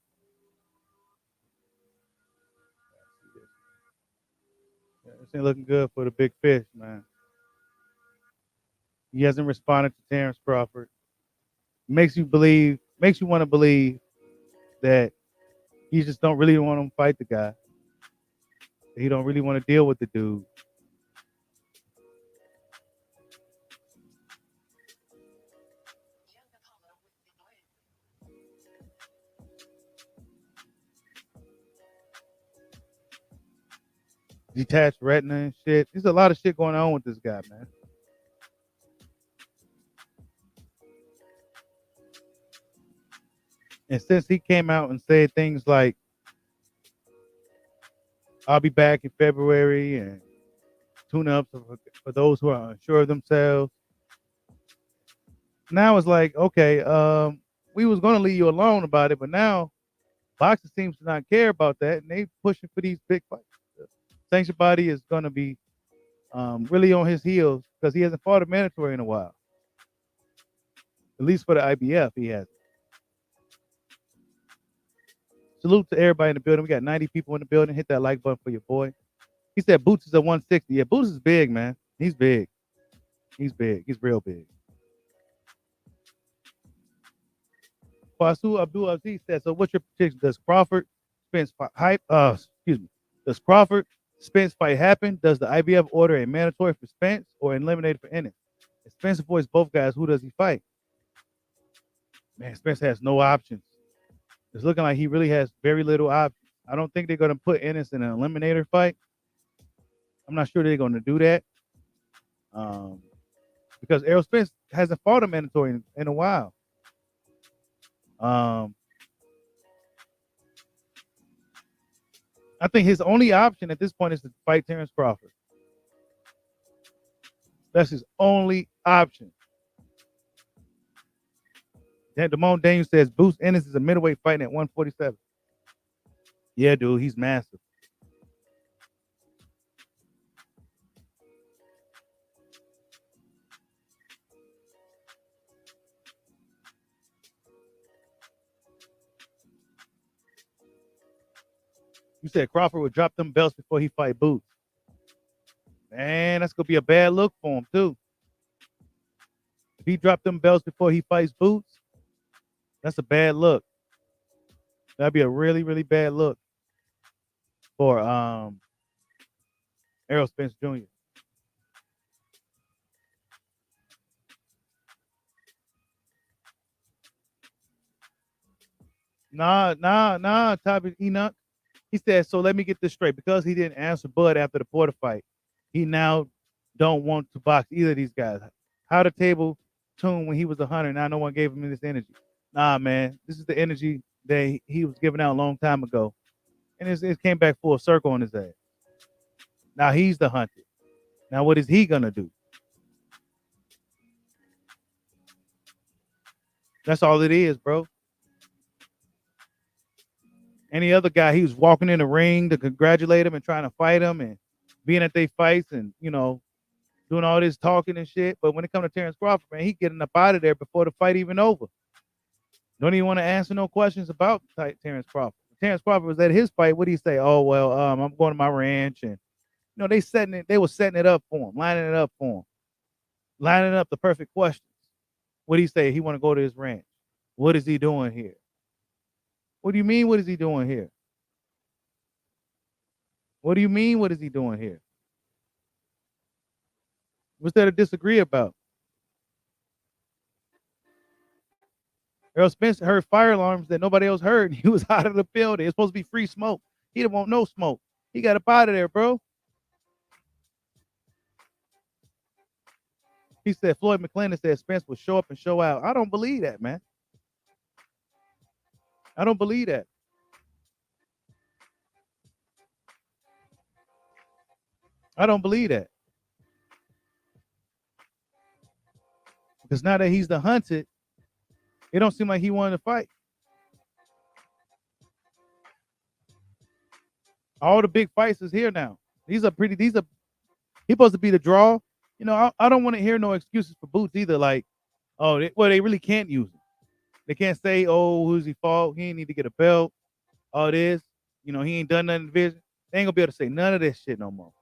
Yeah, this ain't looking good for the big fish, man. He hasn't responded to Terrence Crawford. Makes you want to believe that he just don't really want to fight the guy. He don't really want to deal with the dude. Detached retina and shit. There's a lot of shit going on with this guy, man. And since he came out and said things like, I'll be back in February and tune up for those who are unsure of themselves. Now it's like, okay, we was going to leave you alone about it, but now boxing seems to not care about that, and they pushing for these big fights. Sanction body is going to be really on his heels because he hasn't fought a mandatory in a while. At least for the IBF, he hasn't. Salute to everybody in the building. We got 90 people in the building. Hit that like button for your boy. He said Boots is at 160. Yeah, Boots is big, man. He's big. He's big. He's real big. Fasu Abdul Aziz said, so what's your prediction? Does Crawford Spence Does Crawford Spence fight happen? Does the IBF order a mandatory for Spence or eliminated for Ennis? If Spence avoids both guys, who does he fight? Man, Spence has no options. It's looking like he really has very little options. I don't think they're going to put Ennis in an eliminator fight. I'm not sure they're going to do that. Because Errol Spence hasn't fought a mandatory in a while. I think his only option at this point is to fight Terrence Crawford. That's his only option. Damone Daniels says Boots Ennis is a middleweight fighting at 147. Yeah, dude, he's massive. You said Crawford would drop them belts before he fight Boots. Man, that's gonna be a bad look for him too. If he dropped them belts before he fights Boots, that's a bad look. That'd be a really, really bad look for Errol Spence Jr. Nah, Toby Enoch. He said, so let me get this straight. Because he didn't answer Bud after the Porter fight, he now don't want to box either of these guys. How the table tuned when he was 100, now no one gave him this energy. Nah, man, this is the energy that he was giving out a long time ago. And it came back full circle on his ass. Now he's the hunted. Now what is he going to do? That's all it is, bro. Any other guy, he was walking in the ring to congratulate him and trying to fight him and being at their fights and, doing all this talking and shit. But when it comes to Terrence Crawford, man, he getting up out of there before the fight even over. Don't even want to answer no questions about Terrence Crawford. Terrence Crawford was at his fight. What do you say? Oh, well, I'm going to my ranch. And, they were setting it up for him, lining it up for him, lining up the perfect questions. What do you say? He want to go to his ranch. What is he doing here? What do you mean, what is he doing here? What do you mean, what is he doing here? What's there to disagree about? Errol Spence heard fire alarms that nobody else heard. He was out of the building. It's supposed to be free smoke. He didn't want no smoke. He got up out of there, bro. He said Floyd McClendon said Spence would show up and show out. I don't believe that, man. I don't believe that. I don't believe that. Because now that he's the hunted, it don't seem like he wanted to fight. All the big fights is here now. He's supposed to be the draw. I don't want to hear no excuses for Boots either. Like, they really can't use him. They can't say, oh, who's he fought? He ain't need to get a belt. All this. He ain't done nothing in the division. They ain't gonna be able to say none of this shit no more.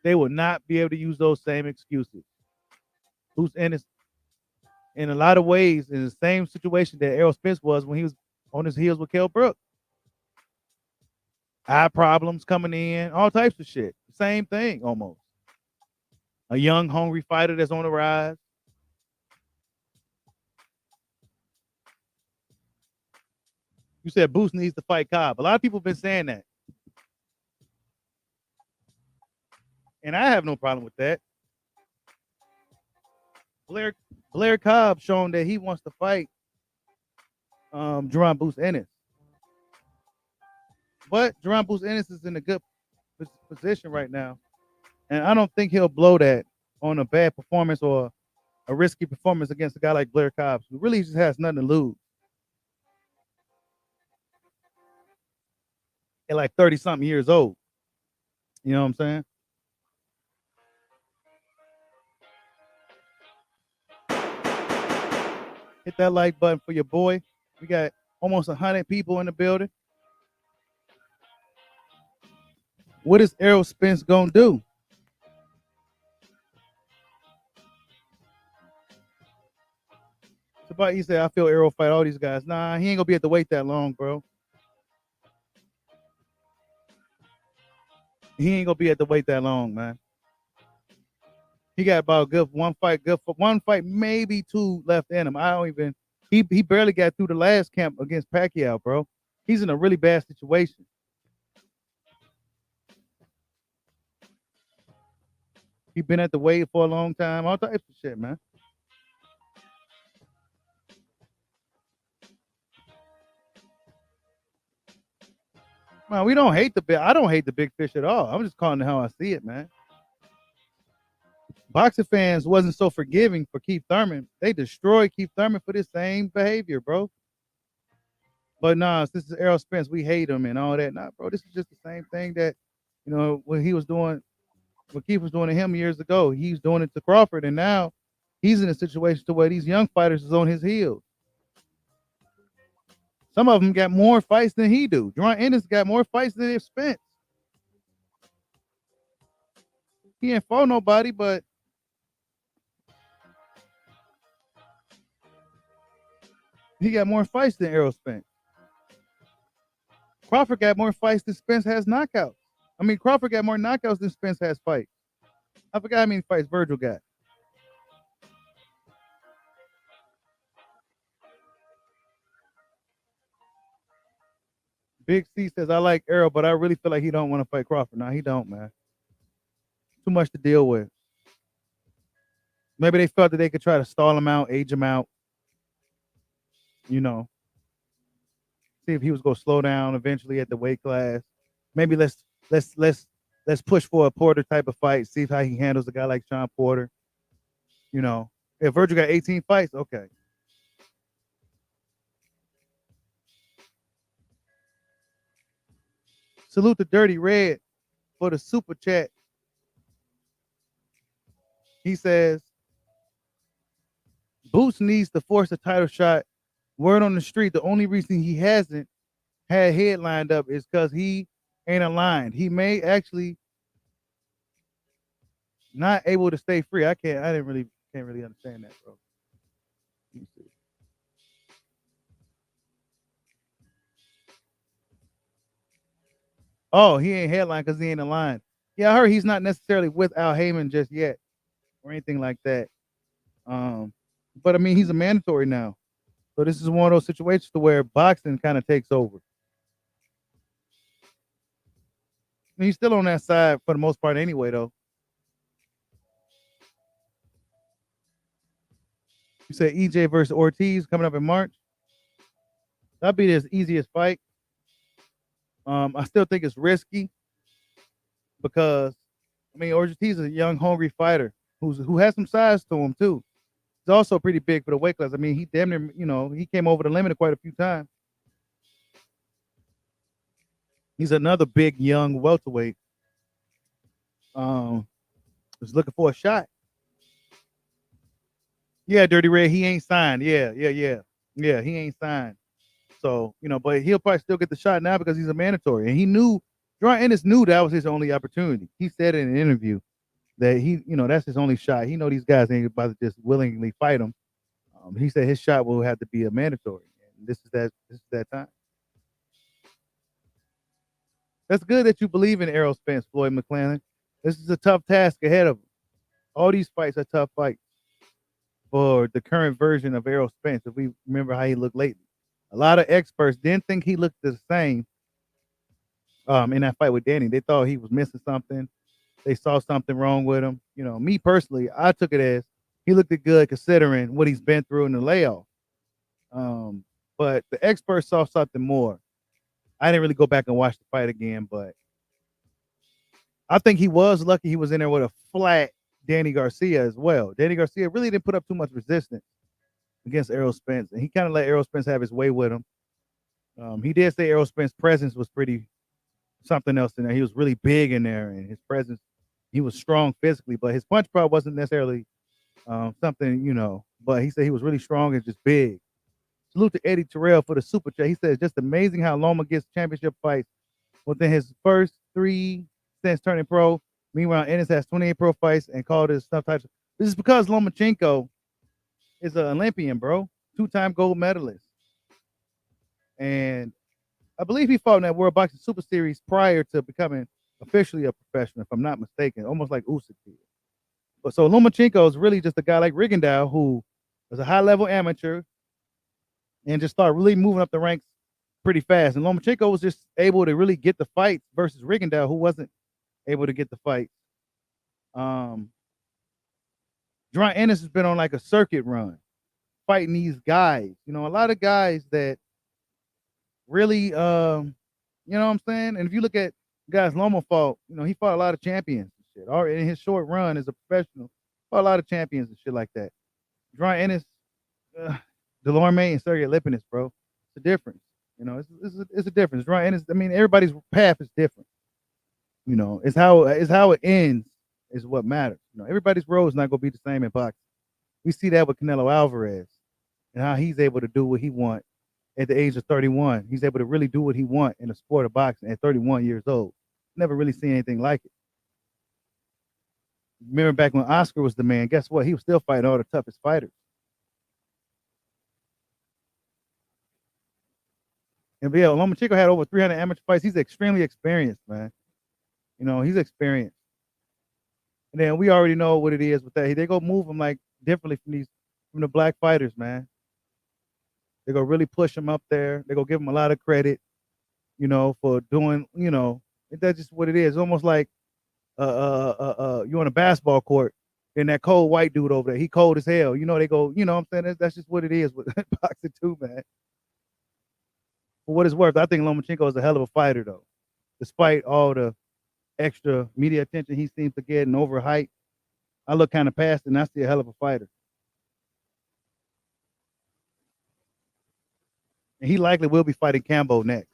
They will not be able to use those same excuses. Boots Ennis, in a lot of ways, in the same situation that Errol Spence was when he was on his heels with Kell Brook. Eye problems coming in, all types of shit. Same thing almost. A young, hungry fighter that's on the rise. You said Boots needs to fight Cobb. A lot of people have been saying that. And I have no problem with that. Blair Cobb shown that he wants to fight Jerron Boots Ennis. But Jerron Boots Ennis is in a good position right now. And I don't think he'll blow that on a bad performance or a risky performance against a guy like Blair Cobb, who really just has nothing to lose. At like 30-something years old. You know what I'm saying? Hit that like button for your boy. We got almost 100 people in the building. What is Errol Spence going to do? Somebody said, I feel Errol fight all these guys. Nah, he ain't going to be at the weight that long, bro. He ain't going to be at the weight that long, man. He got about good one fight, maybe two left in him. I don't even. He barely got through the last camp against Pacquiao, bro. He's in a really bad situation. He been at the weight for a long time. All types of shit, man. Man, we don't hate the big. I don't hate the big fish at all. I'm just calling it how I see it, man. boxing fans wasn't so forgiving for Keith Thurman. They destroyed Keith Thurman for this same behavior, bro. But nah, this is Errol Spence. We hate him and all that. Nah, bro, this is just the same thing that, what he was doing, what Keith was doing to him years ago. He's doing it to Crawford, and now he's in a situation to where these young fighters is on his heels. Some of them got more fights than he do. Ennis got more fights than Spence. He ain't fought nobody, but he got more fights than Errol Spence. Crawford got more fights than Spence has knockouts. I mean, Crawford got more knockouts than Spence has fights. I forgot how many fights Virgil got. Big C says, I like Errol, but I really feel like he don't want to fight Crawford. No, he don't, man. Too much to deal with. Maybe they felt that they could try to stall him out, age him out. See if he was going to slow down eventually at the weight class. Maybe let's push for a Porter type of fight. See how he handles a guy like Sean Porter. If Virgil got 18 fights, okay. Salute to Dirty Red for the super chat. He says, Boots needs to force a title shot. Word on the street, the only reason he hasn't had head lined up is because he ain't aligned. He may actually not able to stay free. I can't really understand that, bro. Let me see. Oh, he ain't headline because he ain't aligned. Yeah, I heard he's not necessarily with Al Heyman just yet or anything like that. But I mean, he's a mandatory now. So this is one of those situations to where boxing kind of takes over. He's still on that side for the most part anyway, though. You said EJ versus Ortiz coming up in March. That'd be his easiest fight. I still think it's risky because, I mean, Ortiz is a young, hungry fighter who has some size to him too. He's also pretty big for the weight class. I mean, he damn near, he came over the limit quite a few times. He's another big, young welterweight. Was looking for a shot. Yeah, Dirty Red, he ain't signed. Yeah, he ain't signed. So, but he'll probably still get the shot now because he's a mandatory. And he knew, Ennis knew that was his only opportunity. He said in an interview that that's his only shot. He know these guys ain't about to just willingly fight him. He said his shot will have to be a mandatory. And this is that time. That's good that you believe in Errol Spence, Floyd McClellan. This is a tough task ahead of him. All these fights are tough fights for the current version of Errol Spence. If we remember how he looked lately, a lot of experts didn't think he looked the same in that fight with Danny. They thought he was missing something. They saw something wrong with him. Me personally, I took it as he looked good considering what he's been through in the layoff. But the experts saw something more. I didn't really go back and watch the fight again, but I think he was lucky he was in there with a flat Danny Garcia as well. Danny Garcia really didn't put up too much resistance against Errol Spence, and he kind of let Errol Spence have his way with him. He did say Errol Spence's presence was pretty something else in there. He was really big in there, and his presence, he was strong physically, but his punch power wasn't necessarily something, but he said he was really strong and just big. Salute to Eddie Terrell for the super chat. He said it's just amazing how Loma gets championship fights within his first 3 since turning pro. Meanwhile, Ennis has 28 pro fights and called his stuff types. This is because Lomachenko is an Olympian, bro. 2-time gold medalist. And I believe he fought in that World Boxing Super Series prior to becoming officially a professional, if I'm not mistaken, almost like Usyk did. But so Lomachenko is really just a guy like Rigondeaux who was a high-level amateur and just started really moving up the ranks pretty fast. And Lomachenko was just able to really get the fights versus Rigondeaux, who wasn't able to get the fights. Ennis has been on like a circuit run, fighting these guys. A lot of guys that really, you know what I'm saying? And if you look at guys Loma fought, he fought a lot of champions and shit. Already in his short run as a professional, Fought a lot of champions and shit like that. John Ennis, Delorme, and Sergey Lipinets, bro. It's a difference. You know, it's a difference. John Ennis. I mean, everybody's path is different. You know, it's how it ends is what matters. You know, everybody's road is not gonna be the same in boxing. We see that with Canelo Alvarez and how he's able to do what he wants at the age of 31. He's able to really do what he wants in the sport of boxing at 31 years old. Never really seen anything like it. Remember back when Oscar was the man, guess what? He was still fighting all the toughest fighters. And yeah, Lomachenko had over 300 amateur fights. He's extremely experienced, man. You know, he's experienced. And then we already know what it is with that. They go move him like differently from the black fighters, man. They go really push him up there. They go give him a lot of credit, you know, for doing, you know, that's just what it is. It's almost like you on a basketball court and that cold white dude over there, he cold as hell. You know, they go, you know what I'm saying? That's just what it is with boxing too, man. For what it's worth, I think Lomachenko is a hell of a fighter, though. Despite all the extra media attention he seems to get and overhype, I look kind of past it and I see a hell of a fighter. And he likely will be fighting Cambo next.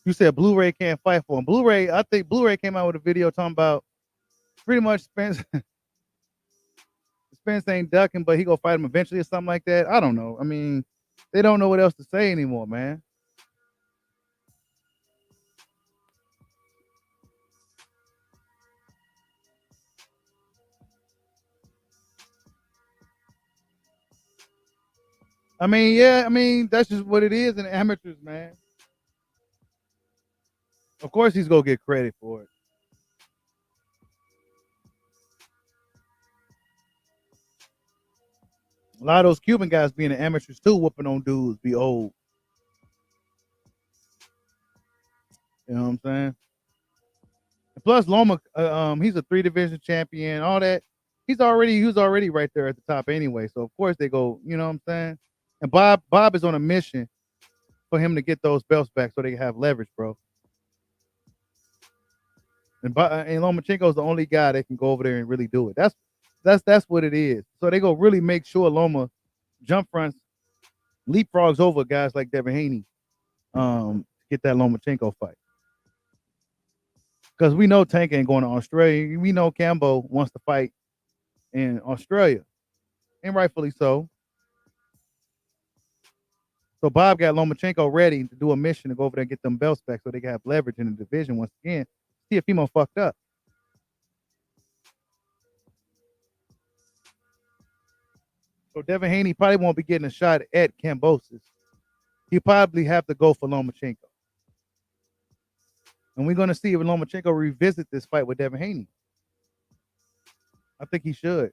You said Blu-ray can't fight for him. Blu-ray, I think Blu-ray came out with a video talking about pretty much Spence. Spence ain't ducking, but he gonna fight him eventually or something like that. I don't know. I mean, they don't know what else to say anymore, man. I mean, yeah, I mean, that's just what it is in amateurs, man. Of course he's gonna get credit for it. A lot of those Cuban guys being the amateurs too, whooping on dudes, be old. You know what I'm saying? And plus, Loma, he's a 3 division champion. All that, he was already right there at the top anyway. So of course they go. You know what I'm saying? And Bob is on a mission for him to get those belts back so they can have leverage, bro. And Lomachenko is the only guy that can go over there and really do it. That's what it is. So they go really make sure Loma jump fronts, leapfrogs over guys like Devin Haney, to get that Lomachenko fight. Because we know Tank ain't going to Australia. We know Cambo wants to fight in Australia, and rightfully so. So Bob got Lomachenko ready to do a mission to go over there and get them belts back so they can have leverage in the division once again. See if Fimo fucked up. So Devin Haney probably won't be getting a shot at Kambosos. He'll probably have to go for Lomachenko. And we're going to see if Lomachenko revisit this fight with Devin Haney. I think he should.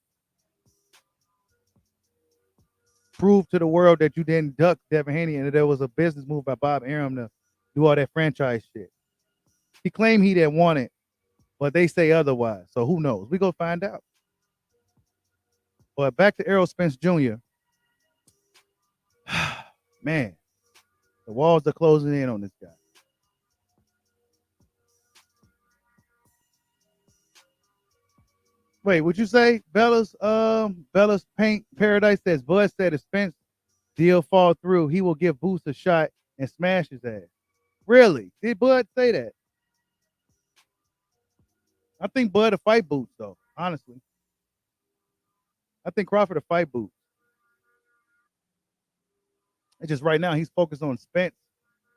Prove to the world that you didn't duck Devin Haney and that there was a business move by Bob Arum to do all that franchise shit. He claimed he didn't want it, but they say otherwise. So who knows? We go find out. But back to Errol Spence Jr. Man, the walls are closing in on this guy. Wait, would you say Bella's Paint Paradise says Bud said if Spence deal fall through, he will give Boots a shot and smash his ass. Really? Did Bud say that? I think Bud will fight Boots though, honestly. I think Crawford will fight Boots. It's just right now he's focused on Spence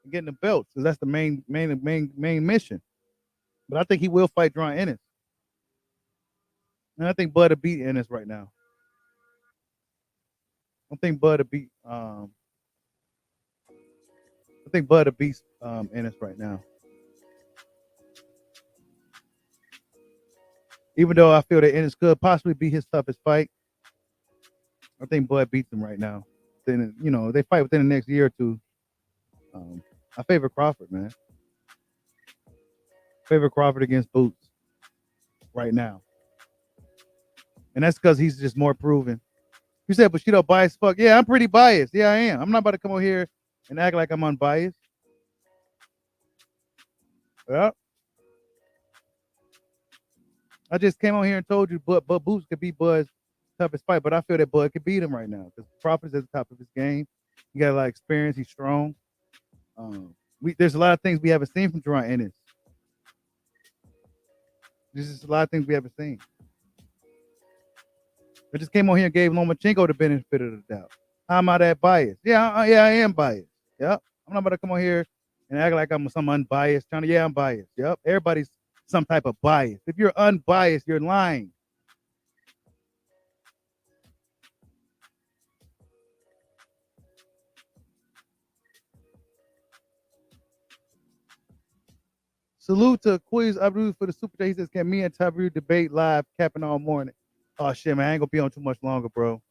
and getting the belts because that's the main mission. But I think he will fight John Ennis. And I think Bud will beat Ennis right now. I think Bud will beat Ennis right now. Even though I feel that Ennis could possibly be his toughest fight, I think Bud beats him right now. Then they fight within the next year or two. I favor Crawford, man. Favor Crawford against Boots right now. And that's because he's just more proven. You said Bushido biased fuck. Yeah, I'm pretty biased. Yeah, I am. I'm not about to come over here and act like I'm unbiased. Yeah. I just came on here and told you, but Boots could be Bud's toughest fight, but I feel that Bud could beat him right now because Crawford is at the top of his game. He got a lot of experience. He's strong. There's a lot of things we haven't seen from Jerron Ennis. There's just a lot of things we haven't seen. I just came on here and gave Lomachenko the benefit of the doubt. How am I that biased? Yeah, I am biased. Yep. I'm not about to come on here and act like I'm some unbiased. Yeah, I'm biased. Yep. Everybody's some type of bias. If you're unbiased, you're lying. Salute to Quiz Abdul for the super chat. He says, "Can me and Tabu debate live, capping all morning?" Oh shit, man, I ain't gonna be on too much longer, bro.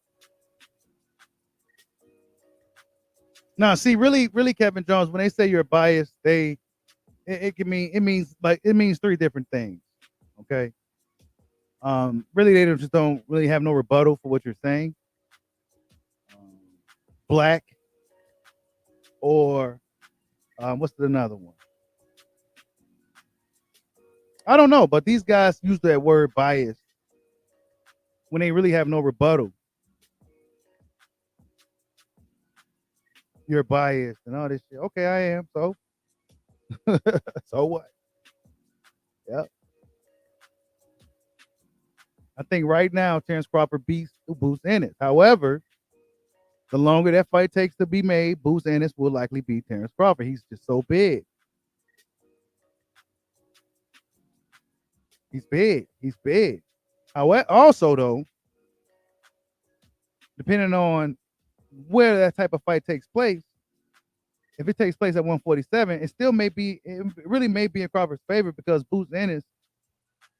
No, see, really, Kevin Jones, when they say you're biased, it means three different things. Okay. Really, they just don't really have no rebuttal for what you're saying. Black, or what's another one? I don't know, but these guys use that word bias when they really have no rebuttal. You're biased and all this shit. Okay, I am. So, so what? Yep. I think right now Terrence Crawford beats Boots Ennis. However, the longer that fight takes to be made, Boots Ennis will likely beat Terrence Crawford. He's just so big. He's big. He's big. However, also though, depending on where that type of fight takes place, if it takes place at 147, it really may be in Crawford's favor because Boots Ennis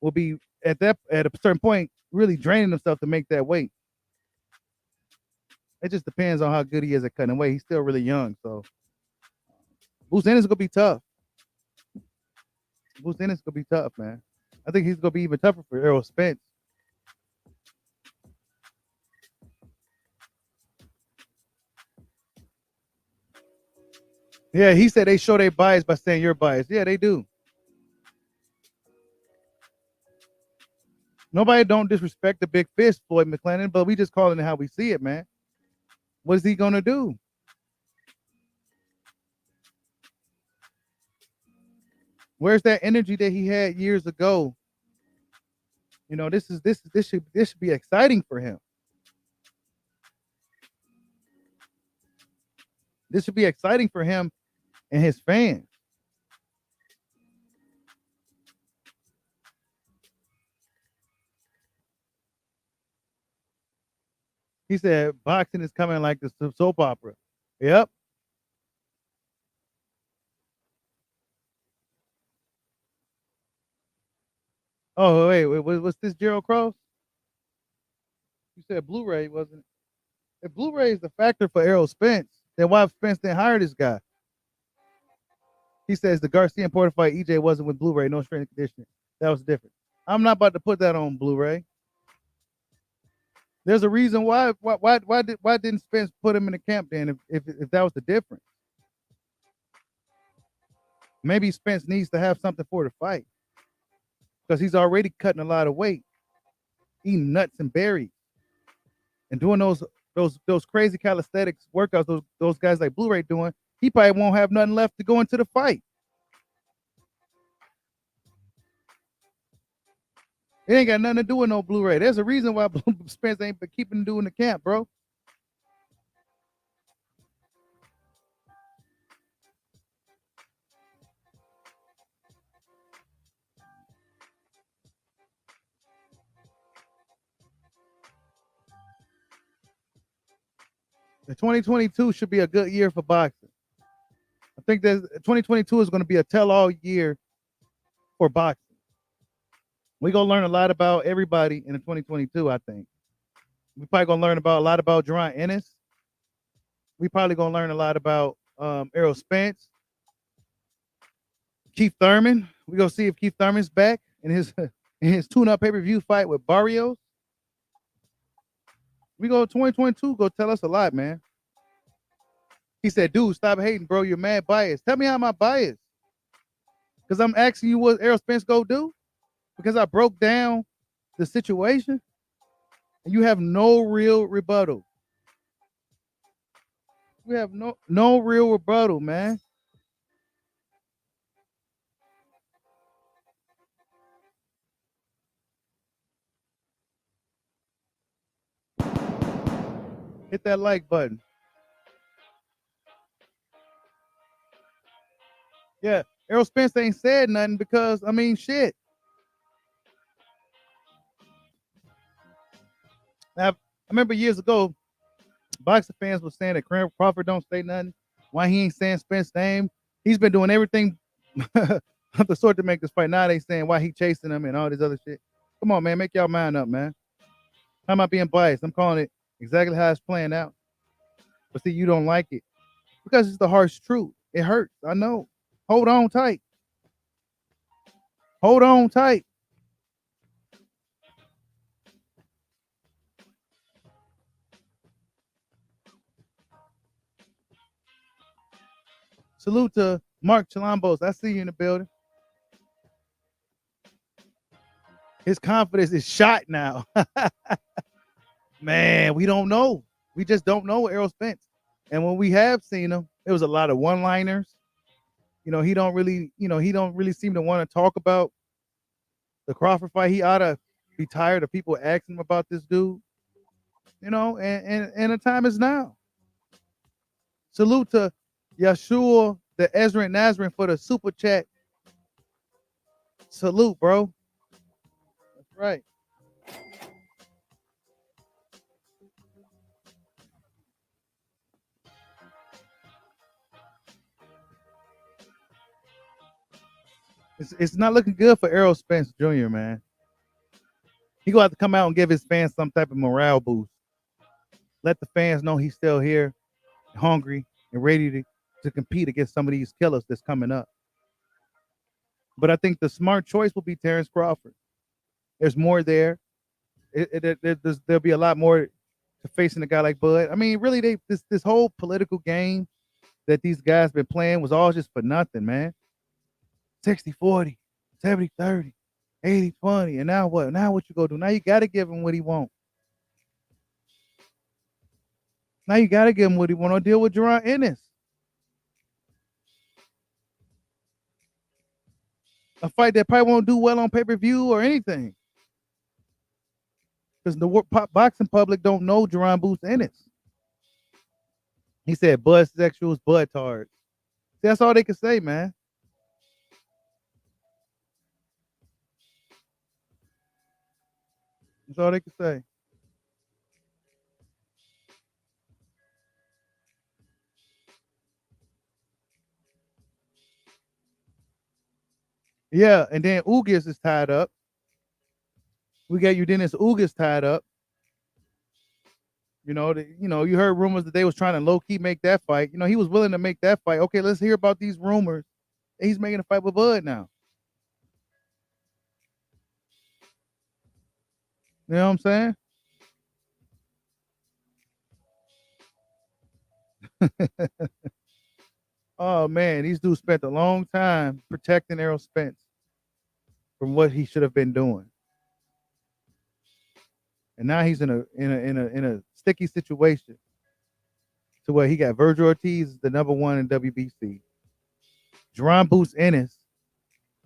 will be at a certain point really draining himself to make that weight. It just depends on how good he is at cutting weight. He's still really young, so Boots Ennis is gonna be tough. Boots Ennis is gonna be tough, man. I think he's gonna be even tougher for Errol Spence. Yeah, he said they show their bias by saying you're biased. Yeah, they do. Nobody don't disrespect the big fist, Floyd McClendon, but we just calling it how we see it, man. What is he gonna do? Where's that energy that he had years ago? You know, this should be exciting for him. This should be exciting for him and his fans. He said boxing is coming like the soap opera. Yep. Oh wait, what's this Gerald Cross? You said Blu-ray wasn't. If Blu-ray is the factor for Errol Spence, then why Spence didn't hire this guy? He says the Garcia and Porter fight EJ wasn't with Blu-ray, no strength and conditioning. That was different. I'm not about to put that on Blu-ray. There's a reason why didn't Spence put him in the camp then if that was the difference? Maybe Spence needs to have something for the fight because he's already cutting a lot of weight, eating nuts and berries, and doing those crazy calisthenics workouts. Those guys like Blu-ray doing. He probably won't have nothing left to go into the fight. It ain't got nothing to do with no Blu-ray. There's a reason why Spence ain't been keeping doing the camp, bro. The 2022 should be a good year for boxing. I think that 2022 is going to be a tell-all year for boxing. We're going to learn a lot about everybody in the 2022, I think. We're probably going to learn a lot about Jerron Ennis. We're probably going to learn a lot about Errol Spence. Keith Thurman. We're going to see if Keith Thurman's back in his tune-up pay-per-view fight with Barrios. We go 2022, go tell us a lot, man. He said, dude, stop hating, bro. You're mad biased. Tell me how am I biased? Because I'm asking you what Errol Spence go do? Because I broke down the situation, and you have no real rebuttal. We have no real rebuttal, man. Hit that like button. Yeah, Errol Spence ain't said nothing because I mean, shit. Now, I remember years ago, boxing fans were saying that Crawford don't say nothing. Why he ain't saying Spence's name? He's been doing everything of the sort to make this fight. Now they saying why he chasing him and all this other shit. Come on, man, make y'all mind up, man. How am I being biased? I'm calling it exactly how it's playing out. But see, you don't like it because it's the harsh truth. It hurts. I know. Hold on tight. Hold on tight. Salute to Mark Chilambos. I see you in the building. His confidence is shot now. Man, we don't know. We just don't know Errol Spence. And when we have seen him, it was a lot of one-liners. He don't really seem to want to talk about the Crawford fight. He ought to be tired of people asking him about this dude. And the time is now. Salute to Yeshua, the Ezra and Nazarene for the super chat. Salute, bro. That's right. It's not looking good for Errol Spence Jr., man. He gonna have to come out and give his fans some type of morale boost. Let the fans know he's still here, hungry, and ready to compete against some of these killers that's coming up. But I think the smart choice will be Terrence Crawford. There's more there. There'll be a lot more to facing a guy like Bud. I mean, really, this whole political game that these guys been playing was all just for nothing, man. 60-40, 70-30, 80-20. And now what? Now what you go do? Now you got to give him what he wants. Now you got to give him what he want to deal with Ennis. A fight that probably won't do well on pay-per-view or anything. Because the boxing public don't know Ennis. He said Bud sexuals, Bud tards. See, that's all they can say, man. That's all they can say. Yeah, and then Ugas is tied up. We got Dennis Ugas tied up. You heard rumors that they was trying to low key make that fight. He was willing to make that fight. Okay, let's hear about these rumors. He's making a fight with Bud now. You know what I'm saying? Oh man, these dudes spent a long time protecting Errol Spence from what he should have been doing, and now he's in a sticky situation to where he got Virgil Ortiz, the number one in WBC. Jerron Boots Ennis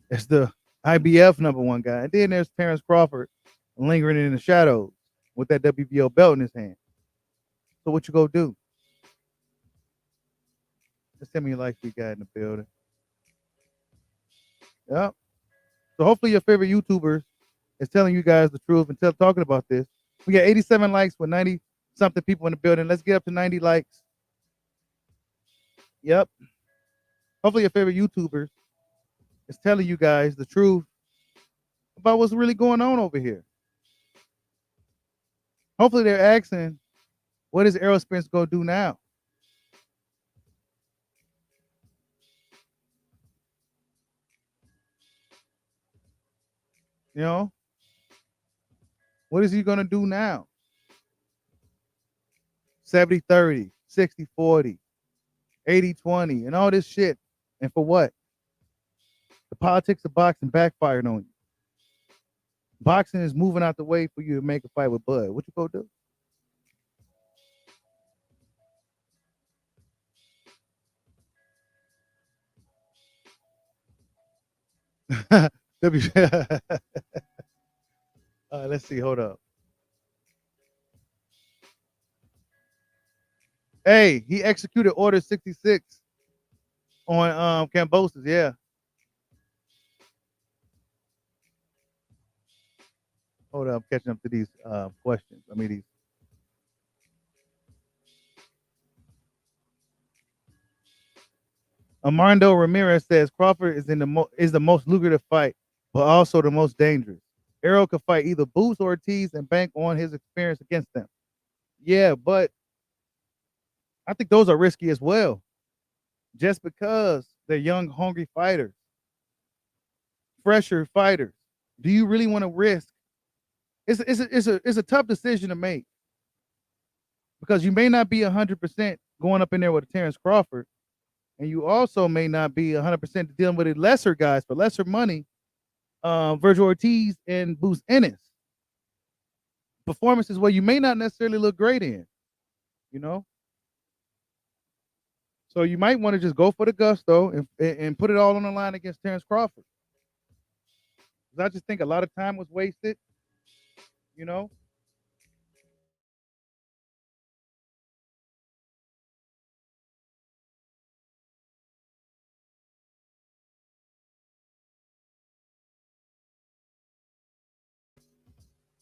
is the IBF number one guy, and then there's Terrence Crawford lingering in the shadows with that WBO belt in his hand. So what you go do? Just tell me you like we got in the building. Yep. So hopefully your favorite YouTubers is telling you guys the truth and talking about this. We got 87 likes with 90 something people in the building. Let's get up to 90 likes. Yep. Hopefully your favorite YouTubers is telling you guys the truth about what's really going on over here. Hopefully they're asking, what is Errol Spence going to do now? What is he going to do now? 70-30, 60-40, 80-20, and all this shit. And for what? The politics of boxing backfired on you. Boxing is moving out the way for you to make a fight with Bud. What you gonna do? Let's see. Hold up. Hey, he executed Order 66 on Cambosis. Yeah. Hold up. I'm catching up to these questions. I mean these. Armando Ramirez says Crawford is the most lucrative fight, but also the most dangerous. Errol could fight either Boots or Ortiz and bank on his experience against them. Yeah, but I think those are risky as well. Just because they're young, hungry fighters, fresher fighters. Do you really want to risk? It's a tough decision to make because you may not be 100% going up in there with Terrence Crawford, and you also may not be 100% dealing with the lesser guys for lesser money, Virgil Ortiz and Boots Ennis. Performances where you may not necessarily look great in, you know. So you might want to just go for the gusto and put it all on the line against Terrence Crawford. Because I just think a lot of time was wasted, you know.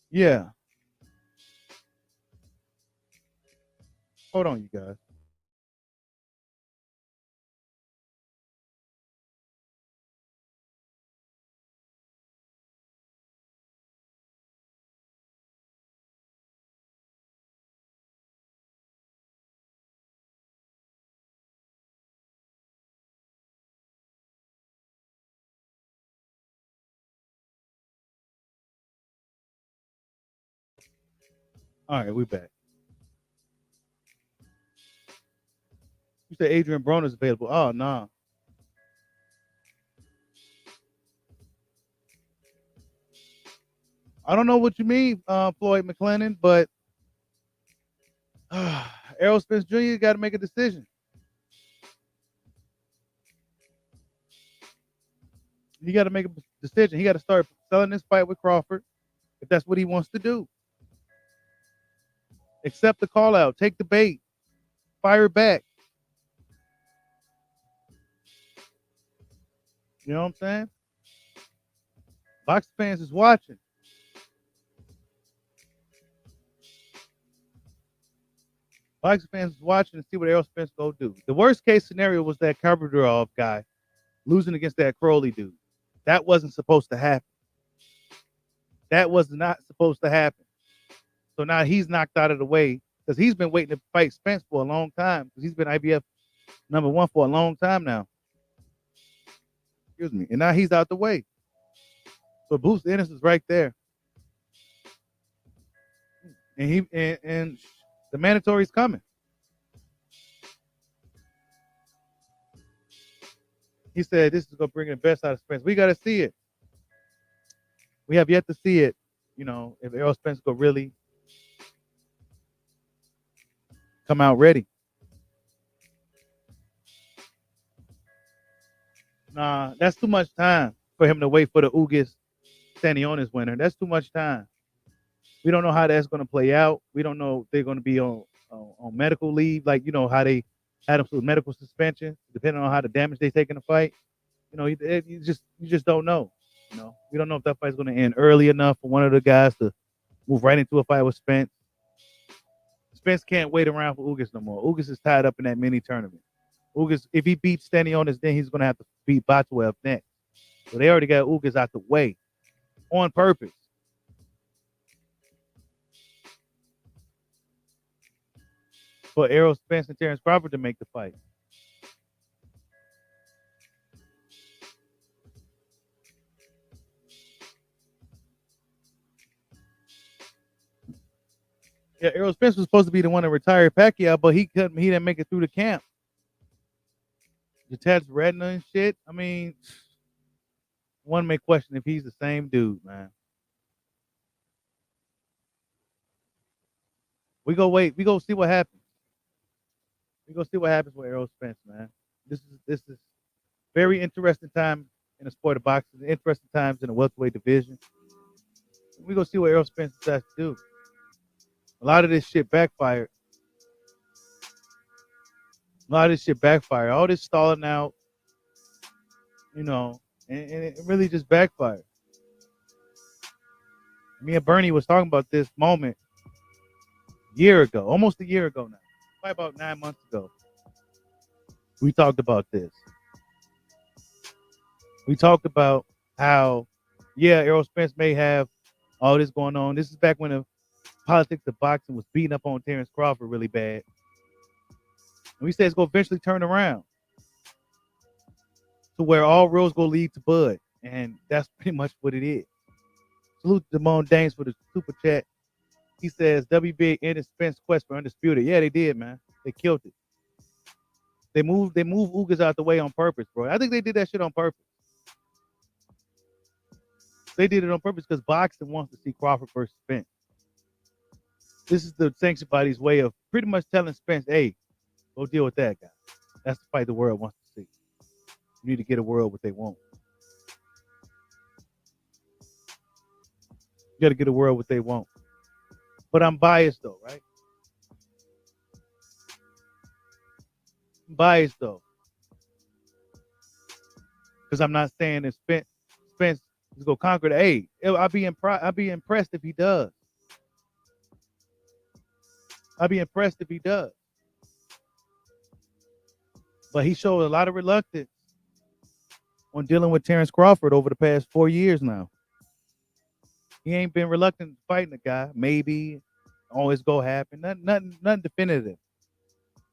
Yeah. Hold on, you guys. All right, we back. You said Adrian Broner's available. Oh, no. Nah. I don't know what you mean, Floyd McClellan, but Errol Spence Jr. got to make a decision. He got to make a decision. He got to start selling this fight with Crawford if that's what he wants to do. Accept the call out, take the bait, fire back. You know what I'm saying? Box fans is watching. Box fans is watching to see what Errol Spence go do. The worst case scenario was that Kabradorov guy losing against that Crowley dude. That wasn't supposed to happen. That was not supposed to happen. So now he's knocked out of the way because he's been waiting to fight Spence for a long time because he's been IBF #1 for a long time now. Excuse me. And now he's out the way. So Boots Ennis is right there. And the mandatory's coming. He said this is gonna bring the best out of Spence. We gotta see it. We have yet to see it, you know, if Errol Spence go really come out ready. Nah, that's too much time for him to wait for the Ugis Stanionis winner. That's too much time. We don't know how that's going to play out. We don't know if they're going to be on medical leave, like you know how they had them with medical suspension, depending on how the damage they take in the fight. You know, you just don't know. You know, we don't know if that fight's going to end early enough for one of the guys to move right into a fight with Spence. Spence can't wait around for Ugis no more. Ugis is tied up in that mini tournament. Ugis, if he beats Stanionis, then he's going to have to beat Batwev next. So they already got Ugis out the way on purpose. For Errol Spence and Terrence Crawford to make the fight. Yeah, Errol Spence was supposed to be the one to retire Pacquiao, but he couldn't. He didn't make it through the camp. Detached retina and shit. I mean, one may question if he's the same dude, man. We go wait. We go see what happens. We go see what happens with Errol Spence, man. This is very interesting time in the sport of boxing. Interesting times in the welterweight division. We go see what Errol Spence decides to do. A lot of this shit backfired. A lot of this shit backfired. All this stalling out, you know, and it really just backfired. Me and Bernie was talking about this moment a year ago, almost a year ago now, probably about 9 months ago. We talked about this. We talked about how, yeah, Errol Spence may have all this going on. This is back when the politics of boxing was beating up on Terrence Crawford really bad. And we said it's going to eventually turn around to where all roads go lead to Bud. And that's pretty much what it is. Salute to Damone Dames for the super chat. He says, WBA Ennis Spence quest for undisputed. Yeah, they did, man. They killed it. They moved Ugas out the way on purpose, bro. I think they did that shit on purpose. They did it on purpose because boxing wants to see Crawford versus Spence. This is the sanctioned body's way of pretty much telling Spence, hey, go deal with that guy. That's the fight the world wants to see. You need to get a world what they want. You got to get a world what they want. But I'm biased though, right? I'm biased though. Because I'm not saying that Spence is going to conquer the A. I'd be impressed if he does. I'd be impressed if he does. But he showed a lot of reluctance on dealing with Terrence Crawford over the past 4 years now. He ain't been reluctant to fighting the guy. Maybe always go happen. Nothing definitive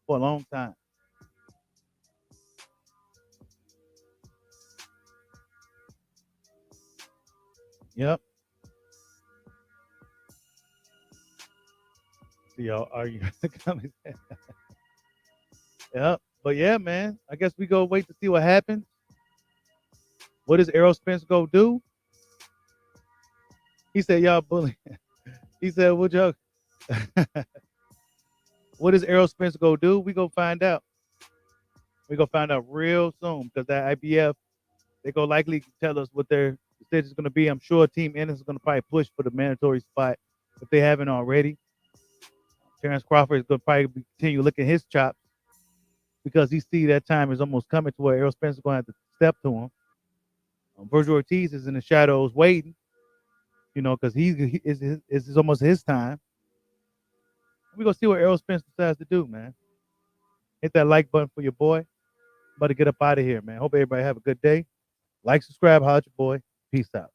for a long time. Yep. See y'all argue in the comments. Yep. But yeah, man. I guess we go wait to see what happens. What does Errol Spence go do? He said, y'all bully. He said, what y'all what does Errol Spence go do? We go find out. We go find out real soon because that IBF, they go likely tell us what their decision is going to be. I'm sure Team Ennis is going to probably push for the mandatory spot if they haven't already. Terrence Crawford is going to probably continue licking his chops because he see that time is almost coming to where Errol Spence is going to have to step to him. Virgil Ortiz is in the shadows waiting, you know, because he is almost his time. We're going to see what Errol Spence decides to do, man. Hit that like button for your boy. About to get up out of here, man. Hope everybody have a good day. Like, subscribe, holla at your boy. Peace out.